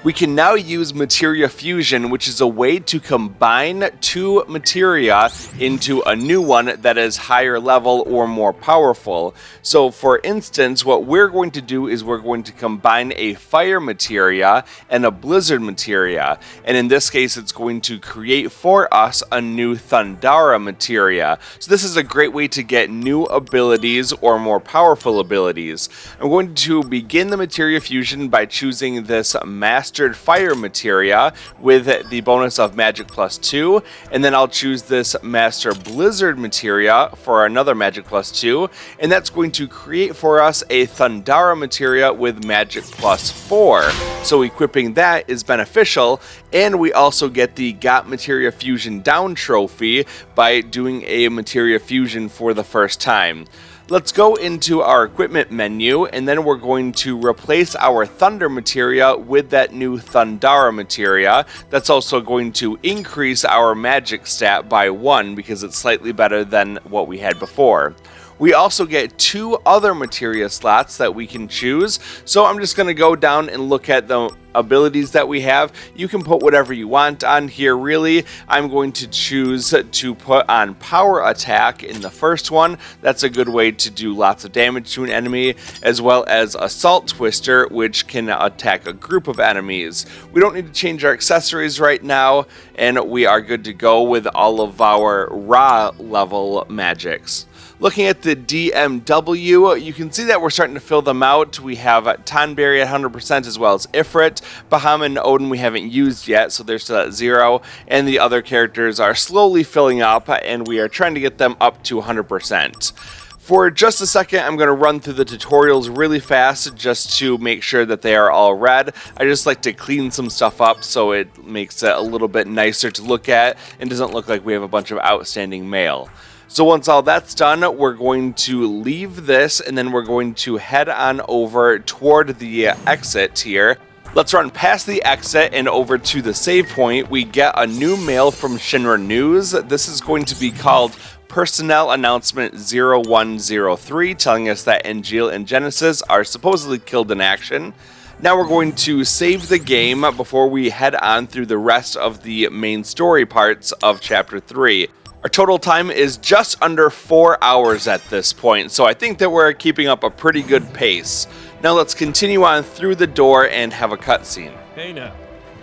We can now use Materia Fusion, which is a way to combine 2 materia into a new one that is higher level or more powerful. So for instance, what we're going to do is we're going to combine a fire materia and a blizzard materia. And in this case, it's going to create for us a new Thundara materia. So this is a great way to get new abilities or more powerful abilities. I'm going to begin the Materia Fusion by choosing this Mastered Fire materia with the bonus of Magic +2, and then I'll choose this Master Blizzard materia for another Magic +2, and that's going to create for us a Thundara materia with Magic +4. So equipping that is beneficial, and we also get the Got Materia Fusion Down trophy by doing a Materia Fusion for the first time. Let's go into our equipment menu, and then we're going to replace our Thunder materia with that new Thundara materia. That's also going to increase our magic stat by 1 because it's slightly better than what we had before. We also get 2 other materia slots that we can choose, so I'm just going to go down and look at the abilities that we have. You can put whatever you want on here, really. I'm going to choose to put on Power Attack in the first one. That's a good way to do lots of damage to an enemy, as well as Assault Twister, which can attack a group of enemies. We don't need to change our accessories right now, and we are good to go with all of our raw level magics. Looking at the DMW, you can see that we're starting to fill them out. We have Tonberry at 100% as well as Ifrit. Bahamut and Odin we haven't used yet, so they're still at 0. And the other characters are slowly filling up, and we are trying to get them up to 100%. For just a second, I'm going to run through the tutorials really fast just to make sure that they are all read. I just like to clean some stuff up so it makes it a little bit nicer to look at and doesn't look like we have a bunch of outstanding mail. So once all that's done, we're going to leave this, and then we're going to head on over toward the exit here. Let's run past the exit and over to the save point. We get a new mail from Shinra News. This is going to be called Personnel Announcement 0103, telling us that Angeal and Genesis are supposedly killed in action. Now we're going to save the game before we head on through the rest of the main story parts of Chapter 3. Our total time is just under 4 hours at this point, so I think that we're keeping up a pretty good pace. Now let's continue on through the door and have a cutscene. Hey now,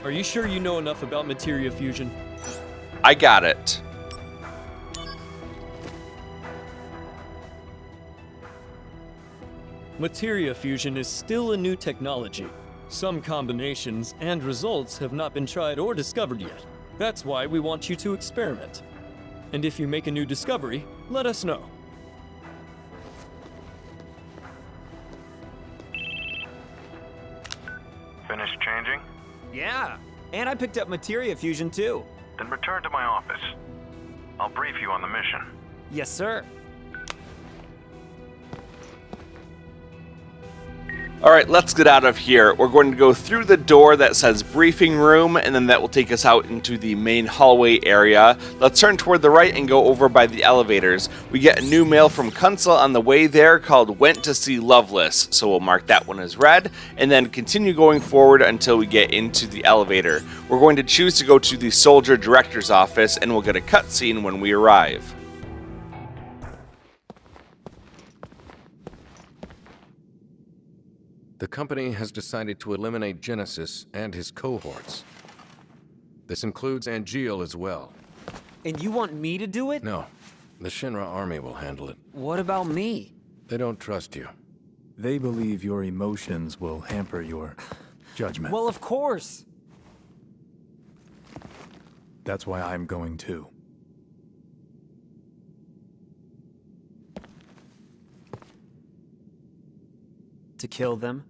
are you sure you know enough about Materia Fusion? I got it. Materia Fusion is still a new technology. Some combinations and results have not been tried or discovered yet. That's why we want you to experiment. And if you make a new discovery, let us know. Finished changing? Yeah, and I picked up Materia Fusion too. Then return to my office. I'll brief you on the mission. Yes, sir. Alright, let's get out of here. We're going to go through the door that says briefing room, and then that will take us out into the main hallway area. Let's turn toward the right and go over by the elevators. We get a new mail from Kunsel on the way there called Went to See Loveless, so we'll mark that one as read, and then continue going forward until we get into the elevator. We're going to choose to go to the Soldier Director's office, and we'll get a cutscene when we arrive. The company has decided to eliminate Genesis and his cohorts. This includes Angeal as well. And you want me to do it? No, the Shinra army will handle it. What about me? They don't trust you. They believe your emotions will hamper your judgment. Well, of course. That's why I'm going too. To kill them?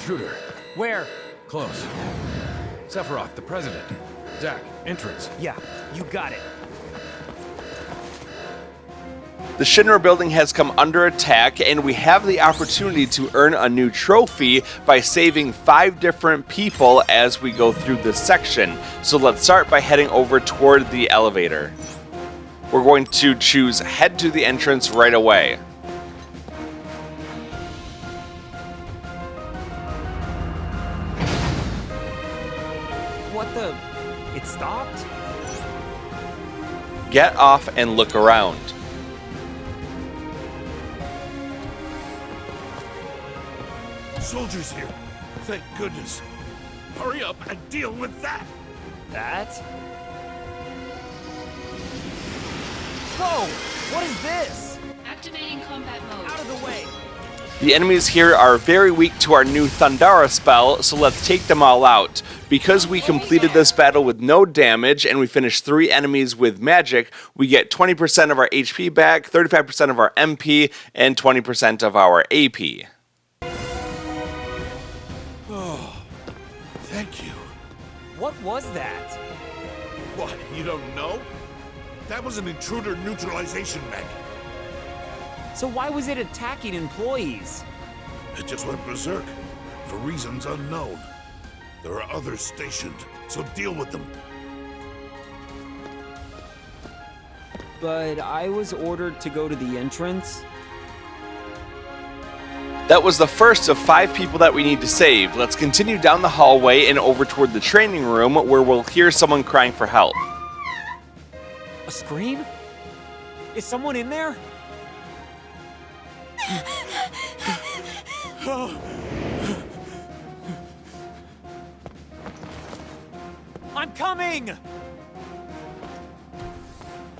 intruder. Where? Close. Sephiroth, the president. Zack, entrance. Yeah, you got it. The Shinra building has come under attack, and we have the opportunity to earn a new trophy by saving 5 different people as we go through this section. So let's start by heading over toward the elevator. We're going to choose head to the entrance right away. What the? It stopped? Get off and look around. Soldiers here. Thank goodness. Hurry up and deal with that. That? Whoa! What is this? Activating combat mode. Out of the way! The enemies here are very weak to our new Thundara spell, so let's take them all out. Because we completed this battle with no damage and we finished 3 enemies with magic, we get 20% of our HP back, 35% of our MP, and 20% of our AP. Oh, thank you. What was that? What, you don't know? That was an intruder neutralization mech. So why was it attacking employees? It just went berserk, for reasons unknown. There are others stationed, so deal with them. But I was ordered to go to the entrance. That was the first of 5 people that we need to save. Let's continue down the hallway and over toward the training room where we'll hear someone crying for help. A scream? Is someone in there? I'm coming!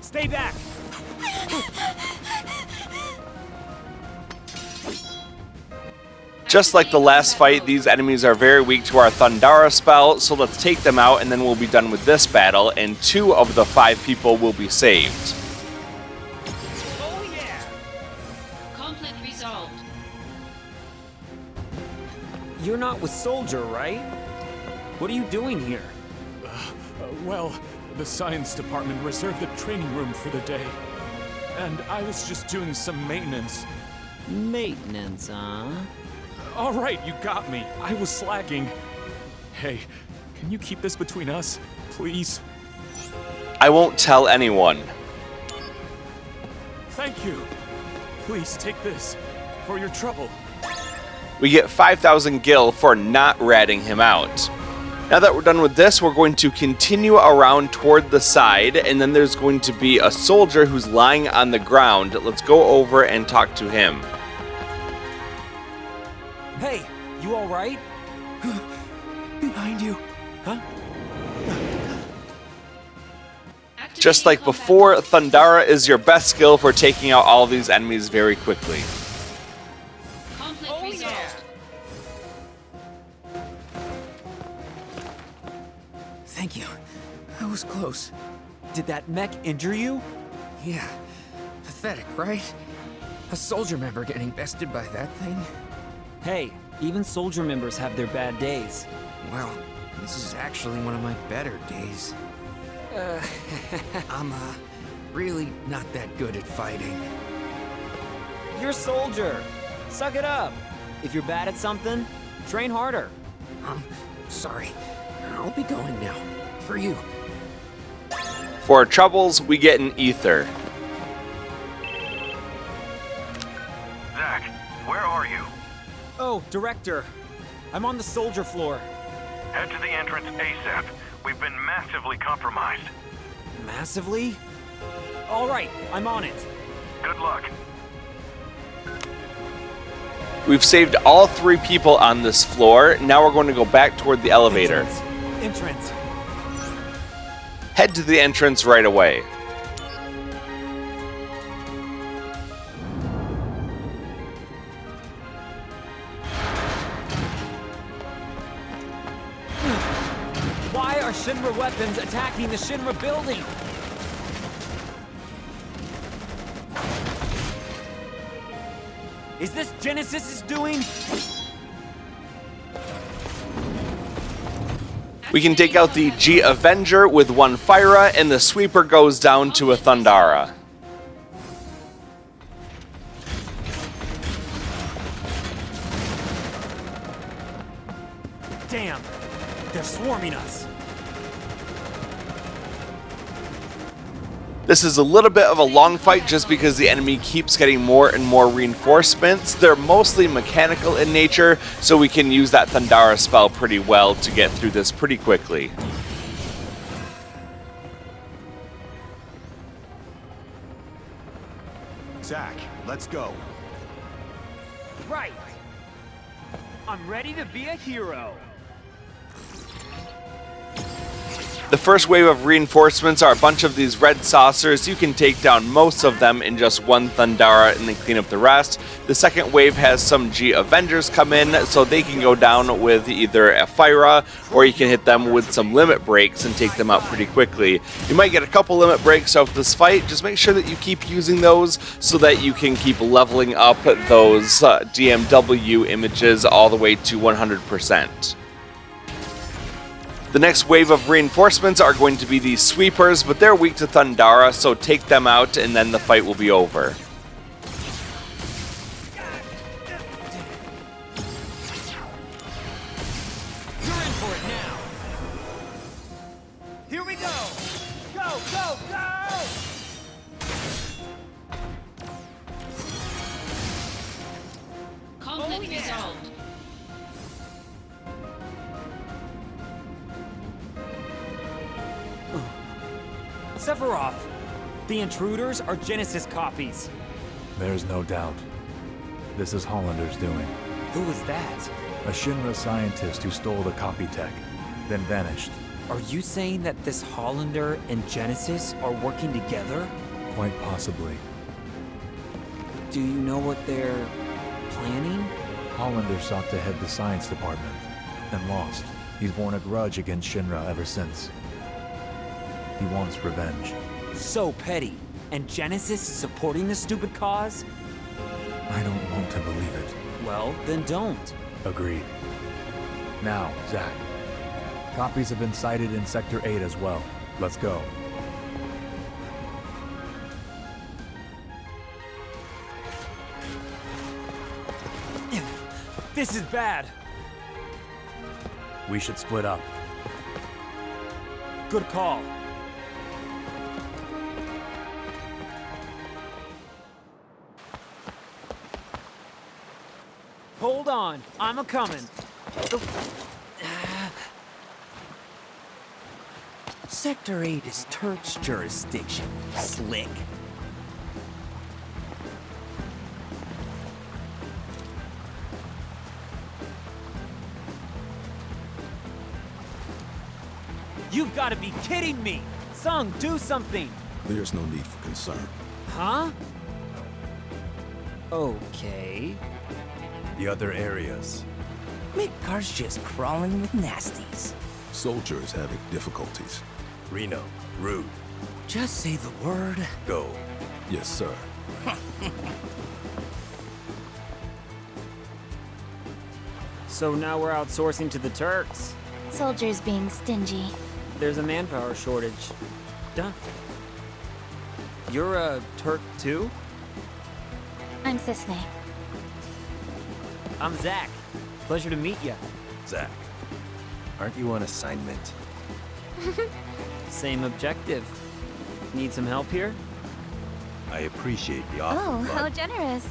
Stay back! Just like the last fight, these enemies are very weak to our Thundara spell, so let's take them out and then we'll be done with this battle, and 2 of the 5 people will be saved. Oh yeah! Conflict resolved. You're not with Soldier, right? What are you doing here? Well, the science department reserved the training room for the day. And I was just doing some maintenance. Maintenance, huh? All right, you got me. I was slacking. Hey, can you keep this between us, please? I won't tell anyone. Thank you. Please take this for your trouble. We get 5,000 gil for not ratting him out. Now that we're done with this, we're going to continue around toward the side, and then there's going to be a soldier who's lying on the ground. Let's go over and talk to him. Hey, you alright? Behind you. Huh? Just like before, Thundara is your best skill for taking out all of these enemies very quickly. Conflict resolved. Thank you. I was close. Did that mech injure you? Yeah. Pathetic, right? A soldier member getting bested by that thing? Hey, even soldier members have their bad days. Well, this is actually one of my better days. I'm, really not that good at fighting. You're Soldier. Suck it up. If you're bad at something, train harder. Sorry. I'll be going now. For you. For our troubles, we get an ether. Zack, where are you? Oh, Director. I'm on the soldier floor. Head to the entrance ASAP. We've been massively compromised. Massively? All right, I'm on it. Good luck. We've saved all 3 people on this floor. Now we're going to go back toward the elevator. Entrance. Head to the entrance right away. Why are Shinra weapons attacking the Shinra building? Is this Genesis's doing? We can take out the G Avenger with one Fyra, and the Sweeper goes down to a Thundara. Damn! They're swarming us! This is a little bit of a long fight just because the enemy keeps getting more and more reinforcements. They're mostly mechanical in nature, so we can use that Thundara spell pretty well to get through this pretty quickly. Zach, let's go. Right! I'm ready to be a hero! The first wave of reinforcements are a bunch of these red saucers. You can take down most of them in just one Thundara and then clean up the rest. The second wave has some G Avengers come in, so they can go down with either a Fyra, or you can hit them with some limit breaks and take them out pretty quickly. You might get a couple limit breaks out this fight. Just make sure that you keep using those so that you can keep leveling up those DMW images all the way to 100%. The next wave of reinforcements are going to be these Sweepers, but they're weak to Thundara, so take them out and then the fight will be over. You're in for it now! Here we go! Go, go, go! Conflict resolved. Sephiroth! The intruders are Genesis copies. There's no doubt. This is Hollander's doing. Who was that? A Shinra scientist who stole the copy tech, then vanished. Are you saying that this Hollander and Genesis are working together? Quite possibly. Do you know what they're planning? Hollander sought to head the science department, and lost. He's borne a grudge against Shinra ever since. He wants revenge. So petty. And Genesis is supporting this stupid cause? I don't want to believe it. Well, then don't. Agreed. Now, Zach. Copies have been sighted in Sector 8 as well. Let's go. This is bad. We should split up. Good call. Hold on, I'm a-coming. Sector 8 is Turk's jurisdiction, Slick. You've got to be kidding me! Sung, do something! There's no need for concern. Huh? Okay. The other areas. Midgar's just crawling with nasties. Soldier is having difficulties. Reno, rude. Just say the word. Go. Yes, sir. So now we're outsourcing to the Turks. Soldiers being stingy. There's a manpower shortage. Duh. You're a Turk too? I'm Sisney. I'm Zach. Pleasure to meet you. Zach, aren't you on assignment? Same objective. Need some help here? I appreciate the offer, Oh, but how generous.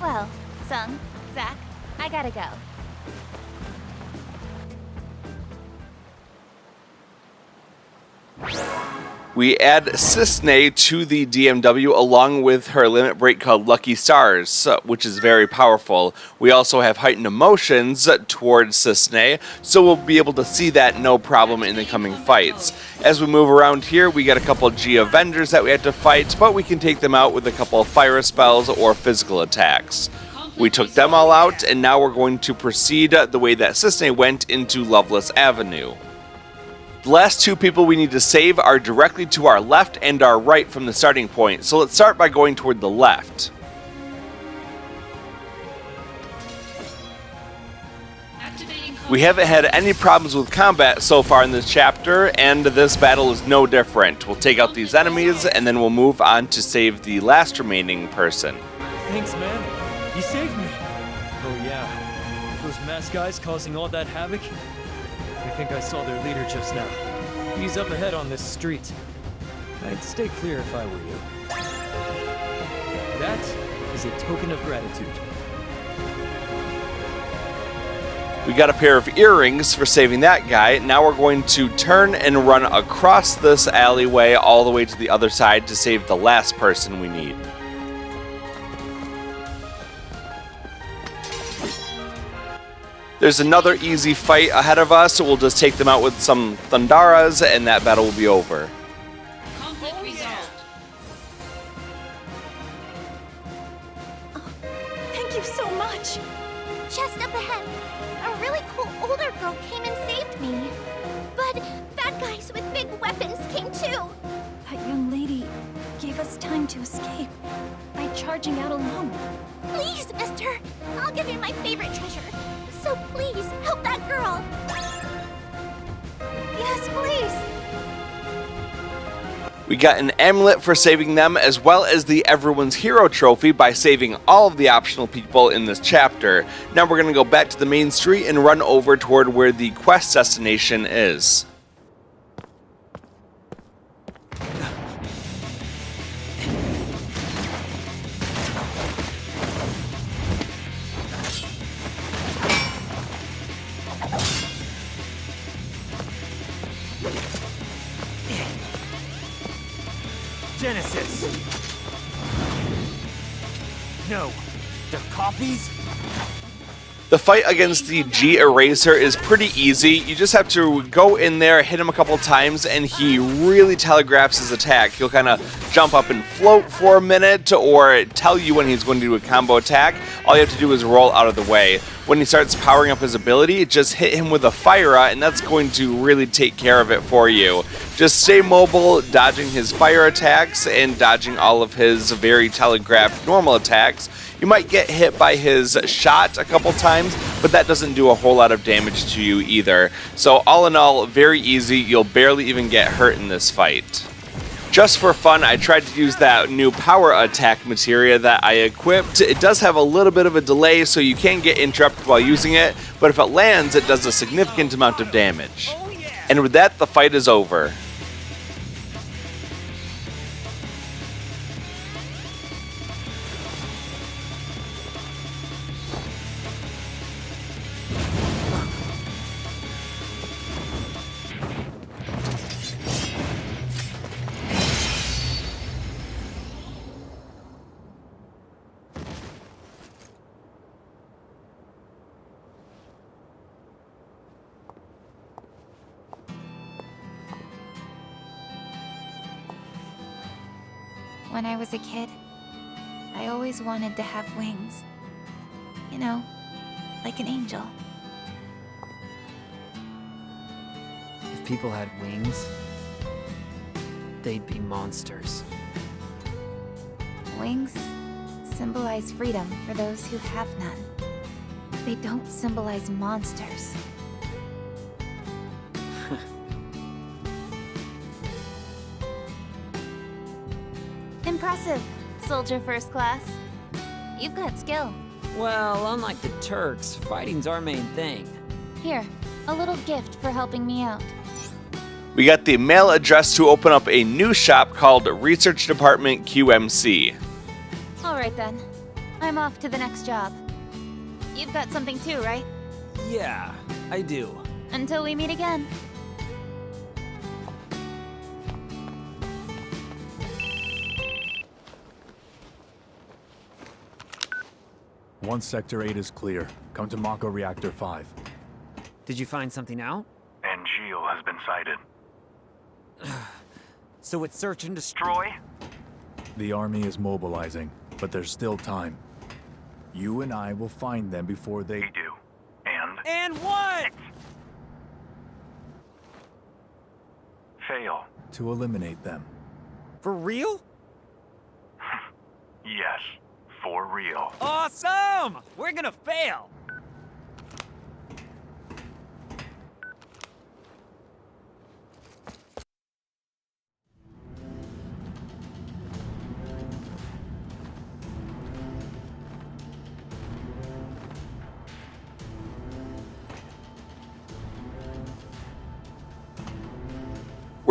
Well, Sung, Zach, I gotta go. We add Sisney to the DMW along with her limit break called Lucky Stars, which is very powerful. We also have heightened emotions towards Sisney, so we'll be able to see that no problem in the coming fights. As we move around here, we get a couple G Avengers that we have to fight, but we can take them out with a couple of fire spells or physical attacks. We took them all out, and now we're going to proceed the way that Sisney went into Loveless Avenue. The last two people we need to save are directly to our left and our right from the starting point, so let's start by going toward the left. We haven't had any problems with combat so far in this chapter, and this battle is no different. We'll take out these enemies, and then we'll move on to save the last remaining person. Thanks, man. You saved me. Oh yeah, those masked guys causing all that havoc? I think I saw their leader just now. He's up ahead on this street. I'd stay clear if I were you. That is a token of gratitude. We got a pair of earrings for saving that guy. Now we're going to turn and run across this alleyway all the way to the other side to save the last person we need. There's another easy fight ahead of us, so we'll just take them out with some Thundaras and that battle will be over. Conflict resolved. Thank you so much. Just up ahead, a really cool older girl came and saved me. But bad guys with big weapons came too. That young lady gave us time to escape by charging out alone. Please, mister, I'll give you my favorite treasure. So please, help that girl. Yes, please. We got an amulet for saving them, as well as the Everyone's Hero trophy by saving all of the optional people in this chapter. Now we're going to go back to the main street and run over toward where the quest destination is. Genesis! No, the copies? The fight against the G Eraser is pretty easy. You just have to go in there, hit him a couple times, and he really telegraphs his attack. He'll kind of jump up and float for a minute, or tell you when he's going to do a combo attack. All you have to do is roll out of the way. When he starts powering up his ability, just hit him with a Fire-A, and that's going to really take care of it for you. Just stay mobile, dodging his fire attacks, and dodging all of his very telegraphed normal attacks. You might get hit by his shot a couple times, but that doesn't do a whole lot of damage to you either. So all in all, very easy. You'll barely even get hurt in this fight. Just for fun, I tried to use that new power attack materia that I equipped. It does have a little bit of a delay, so you can get interrupted while using it, but if it lands, it does a significant amount of damage. And with that, the fight is over. When I was a kid, I always wanted to have wings. You know, like an angel. If people had wings, they'd be monsters. Wings symbolize freedom for those who have none. They don't symbolize monsters. Impressive, Soldier First Class. You've got skill. Well, unlike the Turks, fighting's our main thing. Here, a little gift for helping me out. We got the mail address to open up a new shop called Research Department QMC. Alright then. I'm off to the next job. You've got something too, right? Yeah, I do. Until we meet again. Once Sector 8 is clear, come to Mako Reactor 5. Did you find something out? Angeal has been sighted. So it's search and destroy? The army is mobilizing, but there's still time. You and I will find them before they do. And? And what? Fail. To eliminate them. For real? Yes, for real. Awesome! We're gonna fail!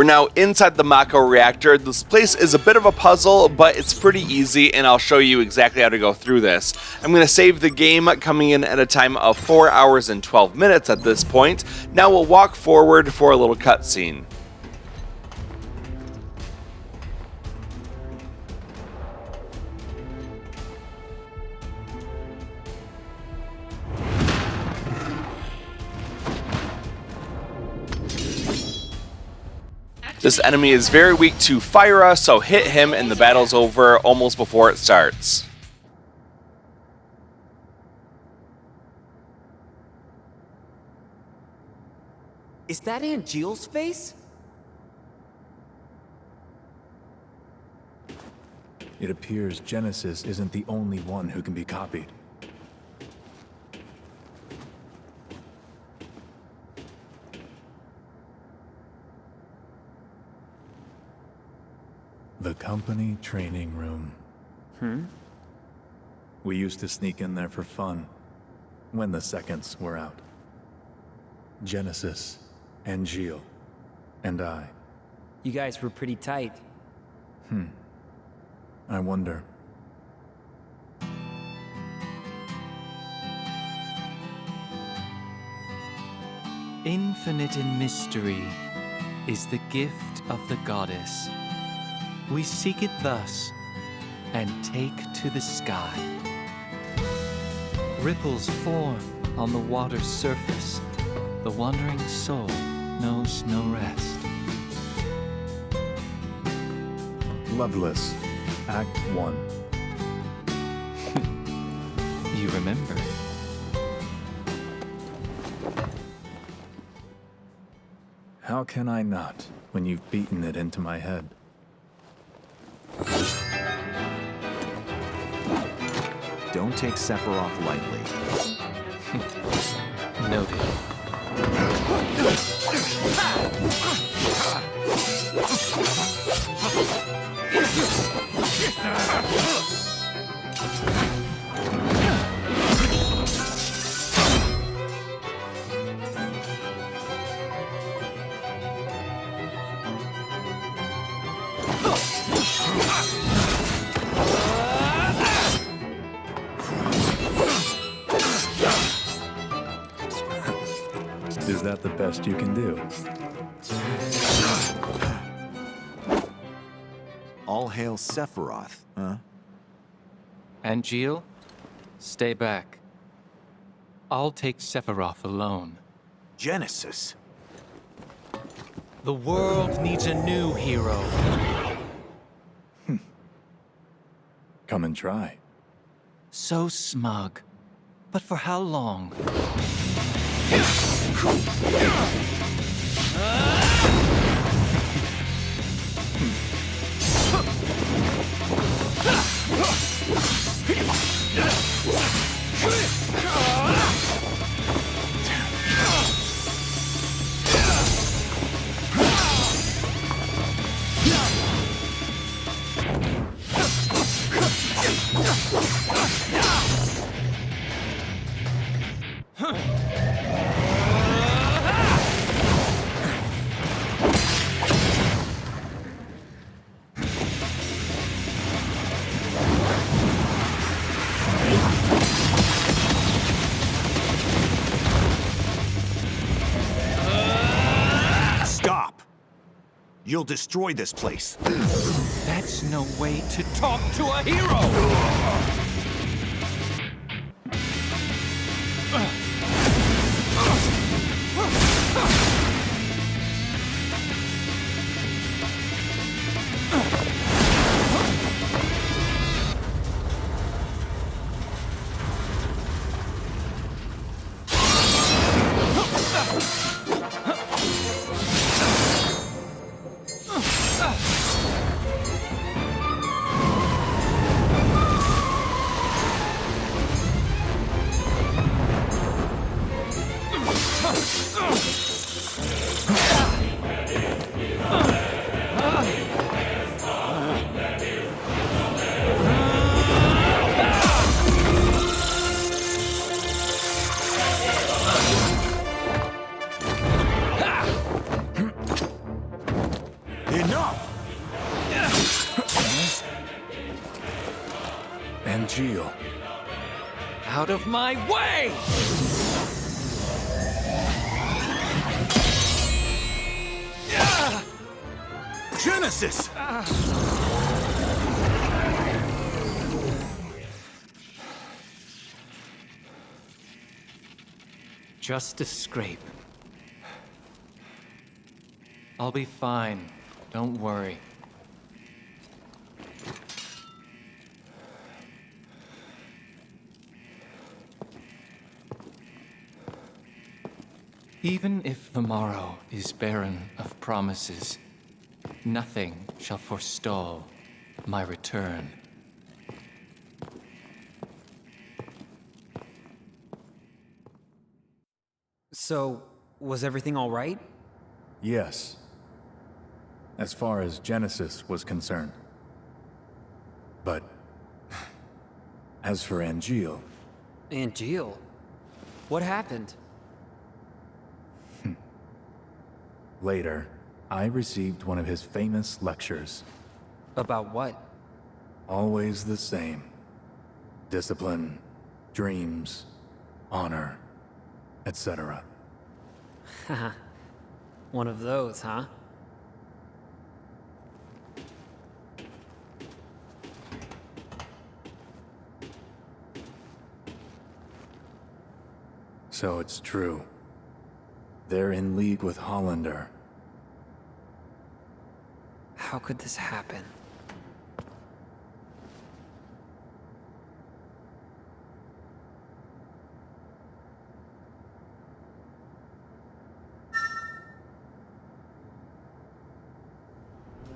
now inside the Mako Reactor. This place is a bit of a puzzle, but it's pretty easy, and I'll show you exactly how to go through this. I'm going to save the game, coming in at a time of 4 hours and 12 minutes at this point. Now we'll walk forward for a little cutscene. This enemy is very weak to fire, so hit him and the battle's over almost before it starts. Is that Aunt Jill's face? It appears Genesis isn't the only one who can be copied. The company training room. We used to sneak in there for fun, when the seconds were out. Genesis, and Gilles, and I. You guys were pretty tight. I wonder. Infinite in mystery is the gift of the goddess. We seek it thus, and take to the sky. Ripples form on the water's surface. The wandering soul knows no rest. Loveless, Act 1. You remember. How can I not, when you've beaten it into my head? Don't take Sephiroth lightly. Noted. Is that the best you can do? All hail Sephiroth, huh? And Gilles, stay back. I'll take Sephiroth alone. Genesis. The world needs a new hero. Come and try. So smug. But for how long? Stop! You'll destroy this place. That's no way to talk to a hero! Out of my way! Genesis! Just a scrape. I'll be fine. Don't worry. Even if the morrow is barren of promises, nothing shall forestall my return. So, was everything all right? Yes. As far as Genesis was concerned. But as for Angeal... Angeal? What happened? Later, I received one of his famous lectures. About what? Always the same. Discipline, dreams, honor, etc. Haha. One of those, huh? So it's true. They're in league with Hollander. How could this happen?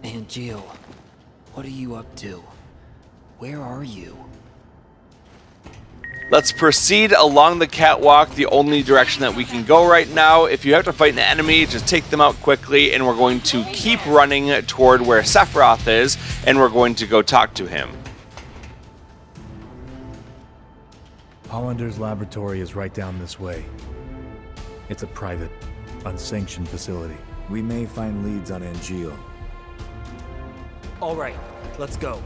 Angeal, what are you up to? Where are you? Let's proceed along the catwalk, the only direction that we can go right now. If you have to fight an enemy, just take them out quickly, and we're going to keep running toward where Sephiroth is, and we're going to go talk to him. Hollander's laboratory is right down this way. It's a private, unsanctioned facility. We may find leads on Angeal. All right, let's go.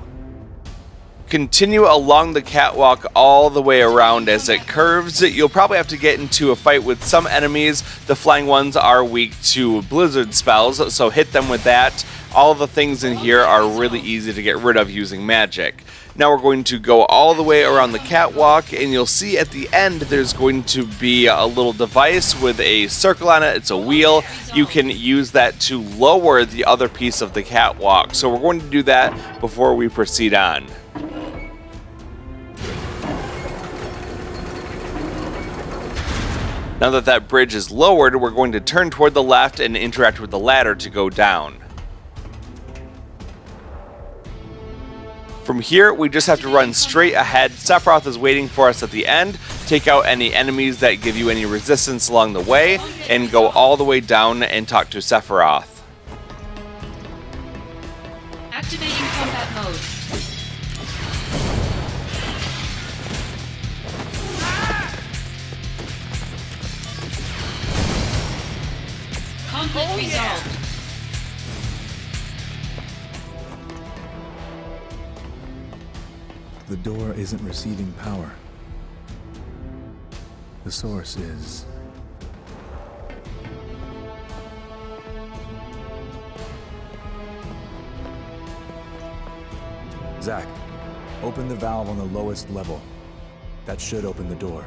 Continue along the catwalk all the way around as it curves. You'll probably have to get into a fight with some enemies. The flying ones are weak to blizzard spells, so hit them with that. All the things in here are really easy to get rid of using magic. Now we're going to go all the way around the catwalk, and you'll see at the end there's going to be a little device with a circle on it. It's a wheel. You can use that to lower the other piece of the catwalk. So we're going to do that before we proceed on. Now that that bridge is lowered, we're going to turn toward the left and interact with the ladder to go down. From here, we just have to run straight ahead. Sephiroth is waiting for us at the end. Take out any enemies that give you any resistance along the way, and go all the way down and talk to Sephiroth. Activating combat mode. Conflict resolved. The door isn't receiving power. The source is... Zack, open the valve on the lowest level. That should open the door.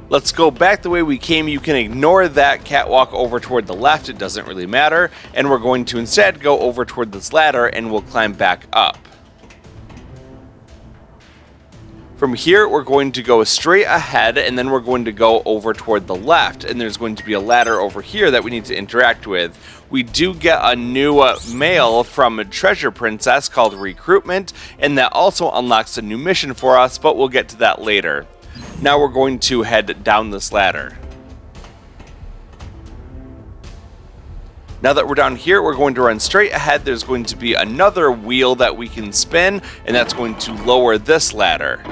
Let's go back the way we came. You can ignore that catwalk over toward the left. It doesn't really matter. And we're going to instead go over toward this ladder, and we'll climb back up. From here, we're going to go straight ahead, and then we're going to go over toward the left, and there's going to be a ladder over here that we need to interact with. We do get a new mail from a treasure princess called Recruitment, and that also unlocks a new mission for us, but we'll get to that later. Now we're going to head down this ladder. Now that we're down here, we're going to run straight ahead. There's going to be another wheel that we can spin, and that's going to lower this ladder.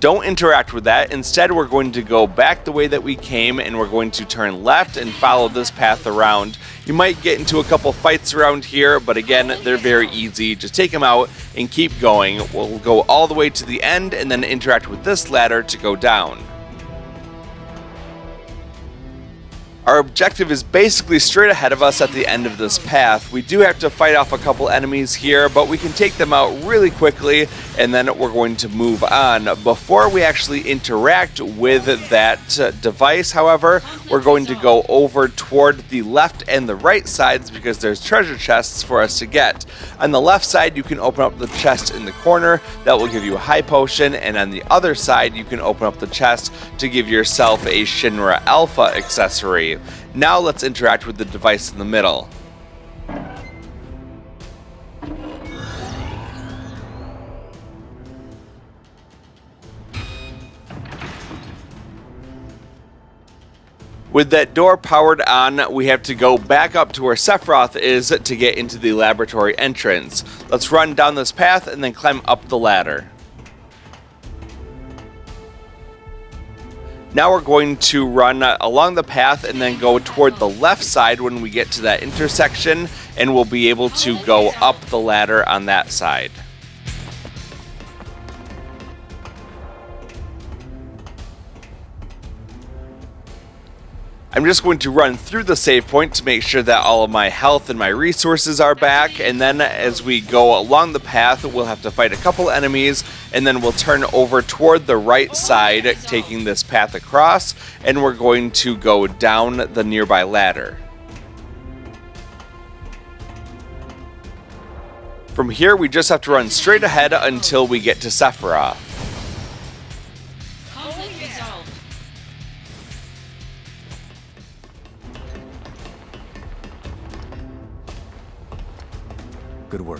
Don't interact with that. Instead, we're going to go back the way that we came, and we're going to turn left and follow this path around. You might get into a couple fights around here, but again, they're very easy. Just take them out and keep going. We'll go all the way to the end and then interact with this ladder to go down. Our objective is basically straight ahead of us at the end of this path. We do have to fight off a couple enemies here, but we can take them out really quickly, and then we're going to move on. Before we actually interact with that device, however, we're going to go over toward the left and the right sides because there's treasure chests for us to get. On the left side, you can open up the chest in the corner. That will give you a high potion, and on the other side, you can open up the chest to give yourself a Shinra Alpha accessory. Now let's interact with the device in the middle. With that door powered on, we have to go back up to where Sephiroth is to get into the laboratory entrance. Let's run down this path and then climb up the ladder. Now we're going to run along the path and then go toward the left side when we get to that intersection, and we'll be able to go up the ladder on that side. I'm just going to run through the save point to make sure that all of my health and my resources are back, and then as we go along the path, we'll have to fight a couple enemies, and then we'll turn over toward the right side, taking this path across, and we're going to go down the nearby ladder. From here, we just have to run straight ahead until we get to Sephiroth. Good work.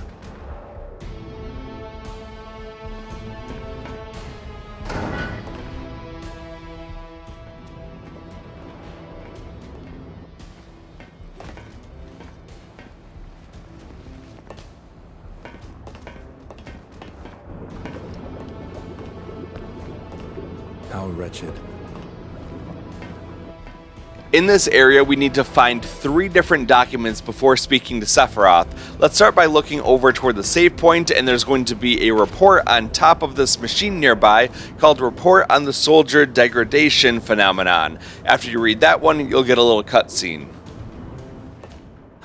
How wretched. In this area, we need to find 3 different documents before speaking to Sephiroth. Let's start by looking over toward the save point, and there's going to be a report on top of this machine nearby called Report on the Soldier Degradation Phenomenon. After you read that one, you'll get a little cutscene.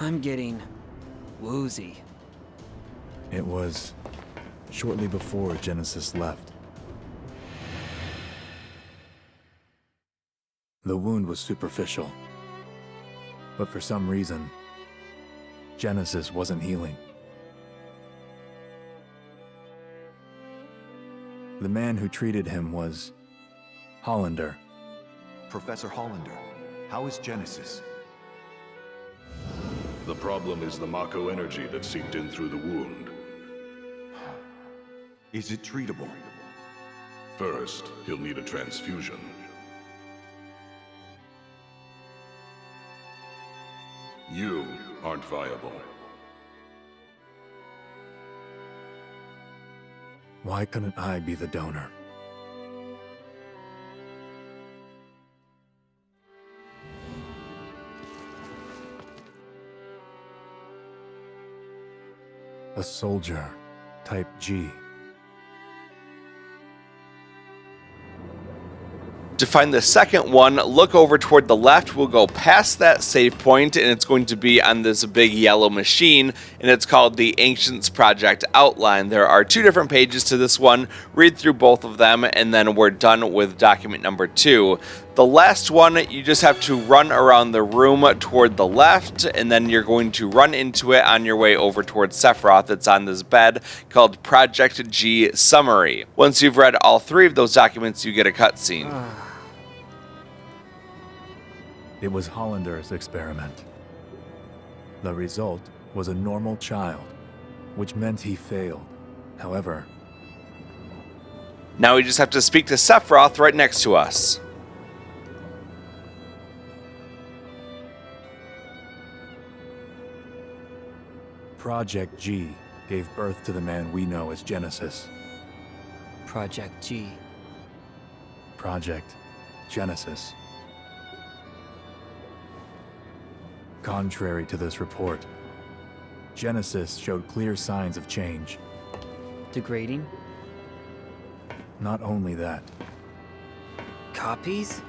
I'm getting woozy. It was shortly before Genesis left. The wound was superficial, but for some reason, Genesis wasn't healing. The man who treated him was Hollander. Professor Hollander, how is Genesis? The problem is the Mako energy that seeped in through the wound. Is it treatable? First, he'll need a transfusion. You aren't viable. Why couldn't I be the donor? A soldier, type G. To find the second one, look over toward the left. We'll go past that save point, and it's going to be on this big yellow machine, and it's called the Ancients Project Outline. There are 2 different pages to this one. Read through both of them, and then we're done with document number 2. The last one, you just have to run around the room toward the left, and then you're going to run into it on your way over towards Sephiroth. It's on this bed called Project G Summary. Once you've read all 3 of those documents, you get a cutscene. It was Hollander's experiment. The result was a normal child, which meant he failed. However, now we just have to speak to Sephiroth right next to us. Project G gave birth to the man we know as Genesis. Project G. project, Genesis. Contrary to this report, Genesis showed clear signs of change. Degrading? Not only that. Copies?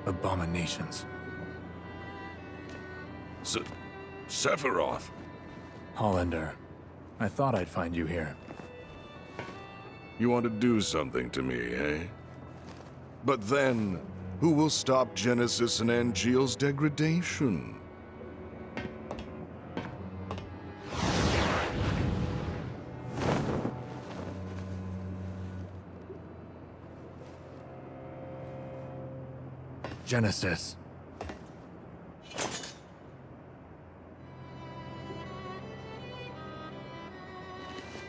Abominations. Sephiroth. Hollander, I thought I'd find you here. You want to do something to me, eh? But then, who will stop Genesis and Angeal's degradation? Genesis.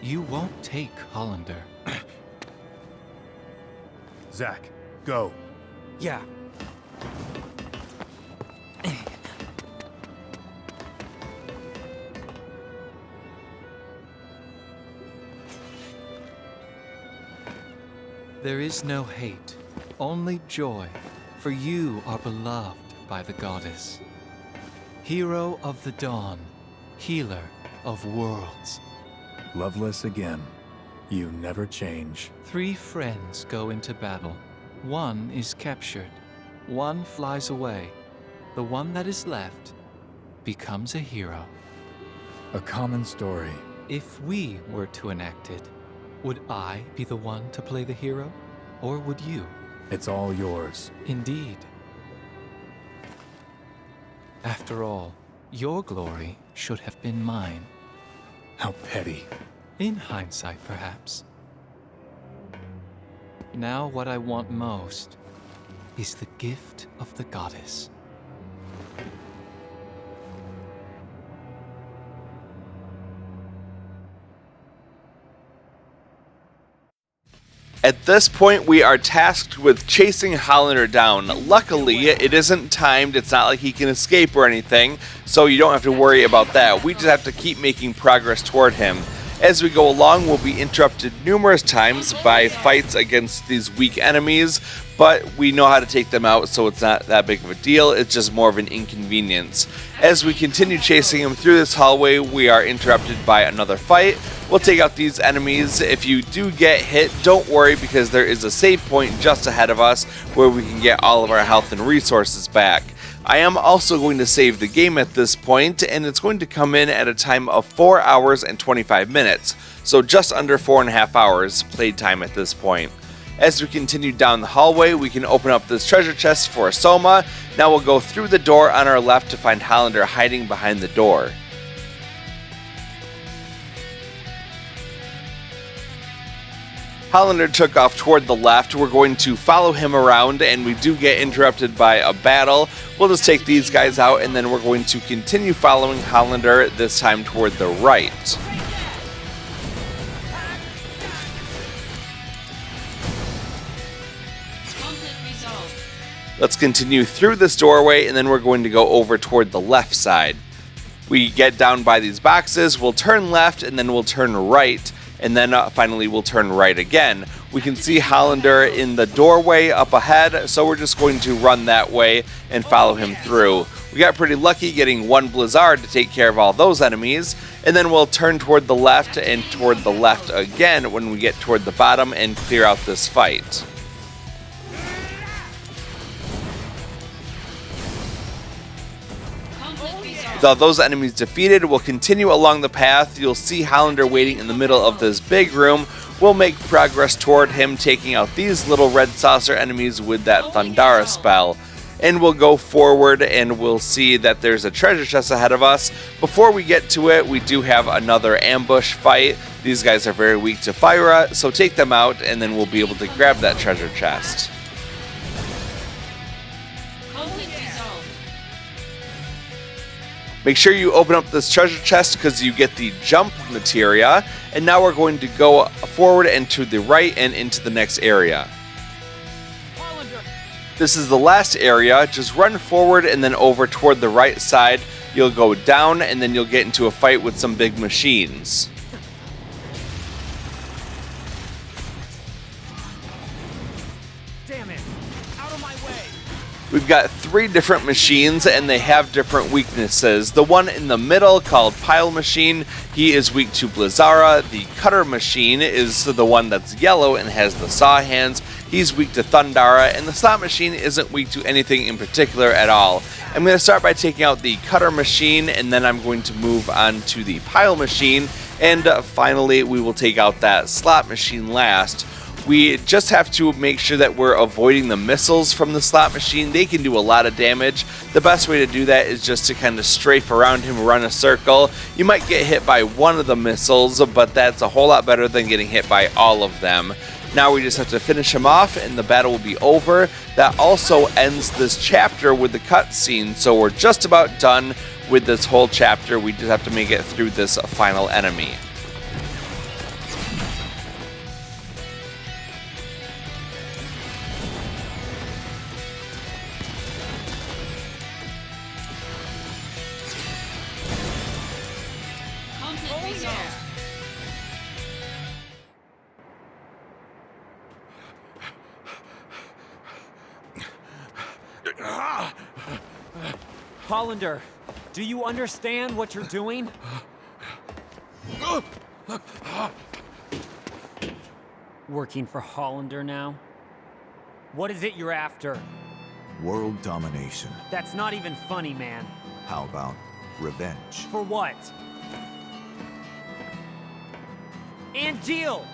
You won't take Hollander. Zack, go. Yeah. There is no hate, only joy, for you are beloved by the goddess. Hero of the dawn, healer of worlds. Loveless again. You never change. 3 friends go into battle. 1 is captured. 1 flies away. The one that is left becomes a hero. A common story. If we were to enact it, would I be the one to play the hero? Or would you? It's all yours. Indeed. After all, your glory should have been mine. How petty. In hindsight, perhaps. Now what I want most is the gift of the goddess. At this point, we are tasked with chasing Hollander down. Luckily, it isn't timed, it's not like he can escape or anything, so you don't have to worry about that. We just have to keep making progress toward him. As we go along, we'll be interrupted numerous times by fights against these weak enemies, but we know how to take them out, so it's not that big of a deal, it's just more of an inconvenience. As we continue chasing him through this hallway, we are interrupted by another fight. We'll take out these enemies. If you do get hit, don't worry, because there is a save point just ahead of us where we can get all of our health and resources back. I am also going to save the game at this point, and it's going to come in at a time of 4 hours and 25 minutes, so just under 4.5 hours played time at this point. As we continue down the hallway, we can open up this treasure chest for Soma. Now we'll go through the door on our left to find Hollander hiding behind the door. Hollander took off toward the left. We're going to follow him around, and we do get interrupted by a battle. We'll just take these guys out, and then we're going to continue following Hollander, this time toward the right. Let's continue through this doorway, and then we're going to go over toward the left side. We get down by these boxes, we'll turn left, and then we'll turn right, and then finally we'll turn right again. We can see Hollander in the doorway up ahead, so we're just going to run that way and follow him through. We got pretty lucky getting 1 Blizzard to take care of all those enemies, and then we'll turn toward the left and toward the left again when we get toward the bottom and clear out this fight. With all those enemies defeated, we'll continue along the path. You'll see Hollander waiting in the middle of this big room. We'll make progress toward him, taking out these little red saucer enemies with that Thundara spell. And we'll go forward and we'll see that there's a treasure chest ahead of us. Before we get to it, we do have another ambush fight. These guys are very weak to fire, so take them out and then we'll be able to grab that treasure chest. Make sure you open up this treasure chest because you get the jump materia. And now we're going to go forward and to the right and into the next area. This is the last area. Just run forward and then over toward the right side. You'll go down and then you'll get into a fight with some big machines. We've got 3 different machines and they have different weaknesses. The one in the middle, called Pile Machine, he is weak to Blizzara. The Cutter Machine is the one that's yellow and has the saw hands. He's weak to Thundara, and the Slot Machine isn't weak to anything in particular at all. I'm going to start by taking out the Cutter Machine, and then I'm going to move on to the Pile Machine, and finally we will take out that Slot Machine last. We just have to make sure that we're avoiding the missiles from the Slot Machine. They can do a lot of damage. The best way to do that is just to kind of strafe around him, run a circle. You might get hit by one of the missiles, but that's a whole lot better than getting hit by all of them. Now we just have to finish him off and the battle will be over. That also ends this chapter with the cutscene, so we're just about done with this whole chapter. We just have to make it through this final enemy. Hollander, do you understand what you're doing? Working for Hollander now? What is it you're after? World domination. That's not even funny, man. How about revenge? For what? And Jill!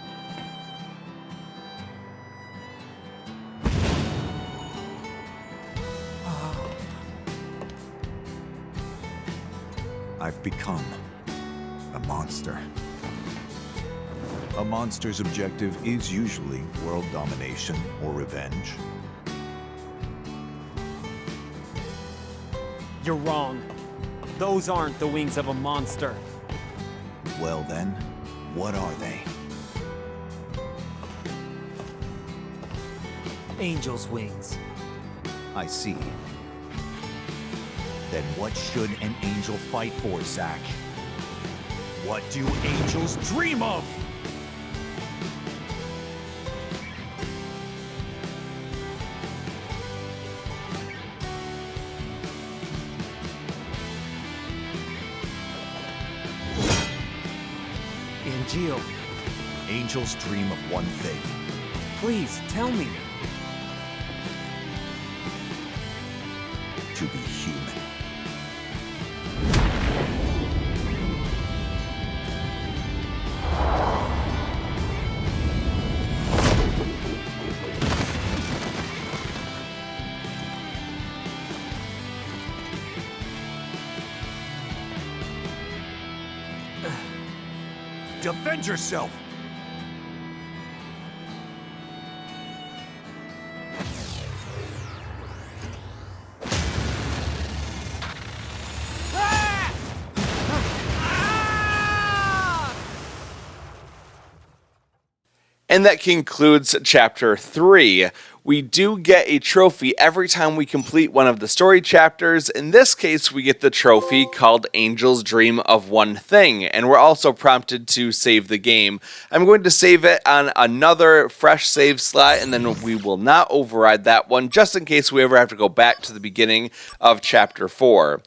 I've become a monster. A monster's objective is usually world domination or revenge. You're wrong. Those aren't the wings of a monster. Well then, what are they? Angel's wings. I see. Then what should an angel fight for, Zack? What do angels dream of? And Jill. Angels dream of one thing. Please, tell me. To be human. Defend yourself! And that concludes Chapter 3. We do get a trophy every time we complete one of the story chapters. In this case, we get the trophy called Angel's Dream of One Thing, and we're also prompted to save the game. I'm going to save it on another fresh save slot, and then we will not override that one, just in case we ever have to go back to the beginning of Chapter 4.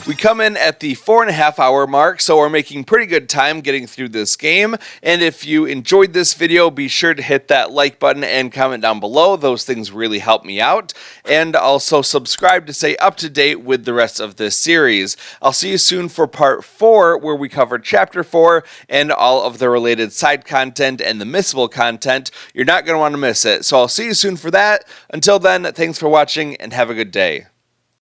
We come in at the 4.5 hour mark, so we're making pretty good time getting through this game. And if you enjoyed this video, be sure to hit that like button and comment down below. Those things really help me out. And also subscribe to stay up to date with the rest of this series. I'll see you soon for part 4, where we cover Chapter 4 and all of the related side content and the missable content. You're not going to want to miss it. So I'll see you soon for that. Until then, thanks for watching and have a good day.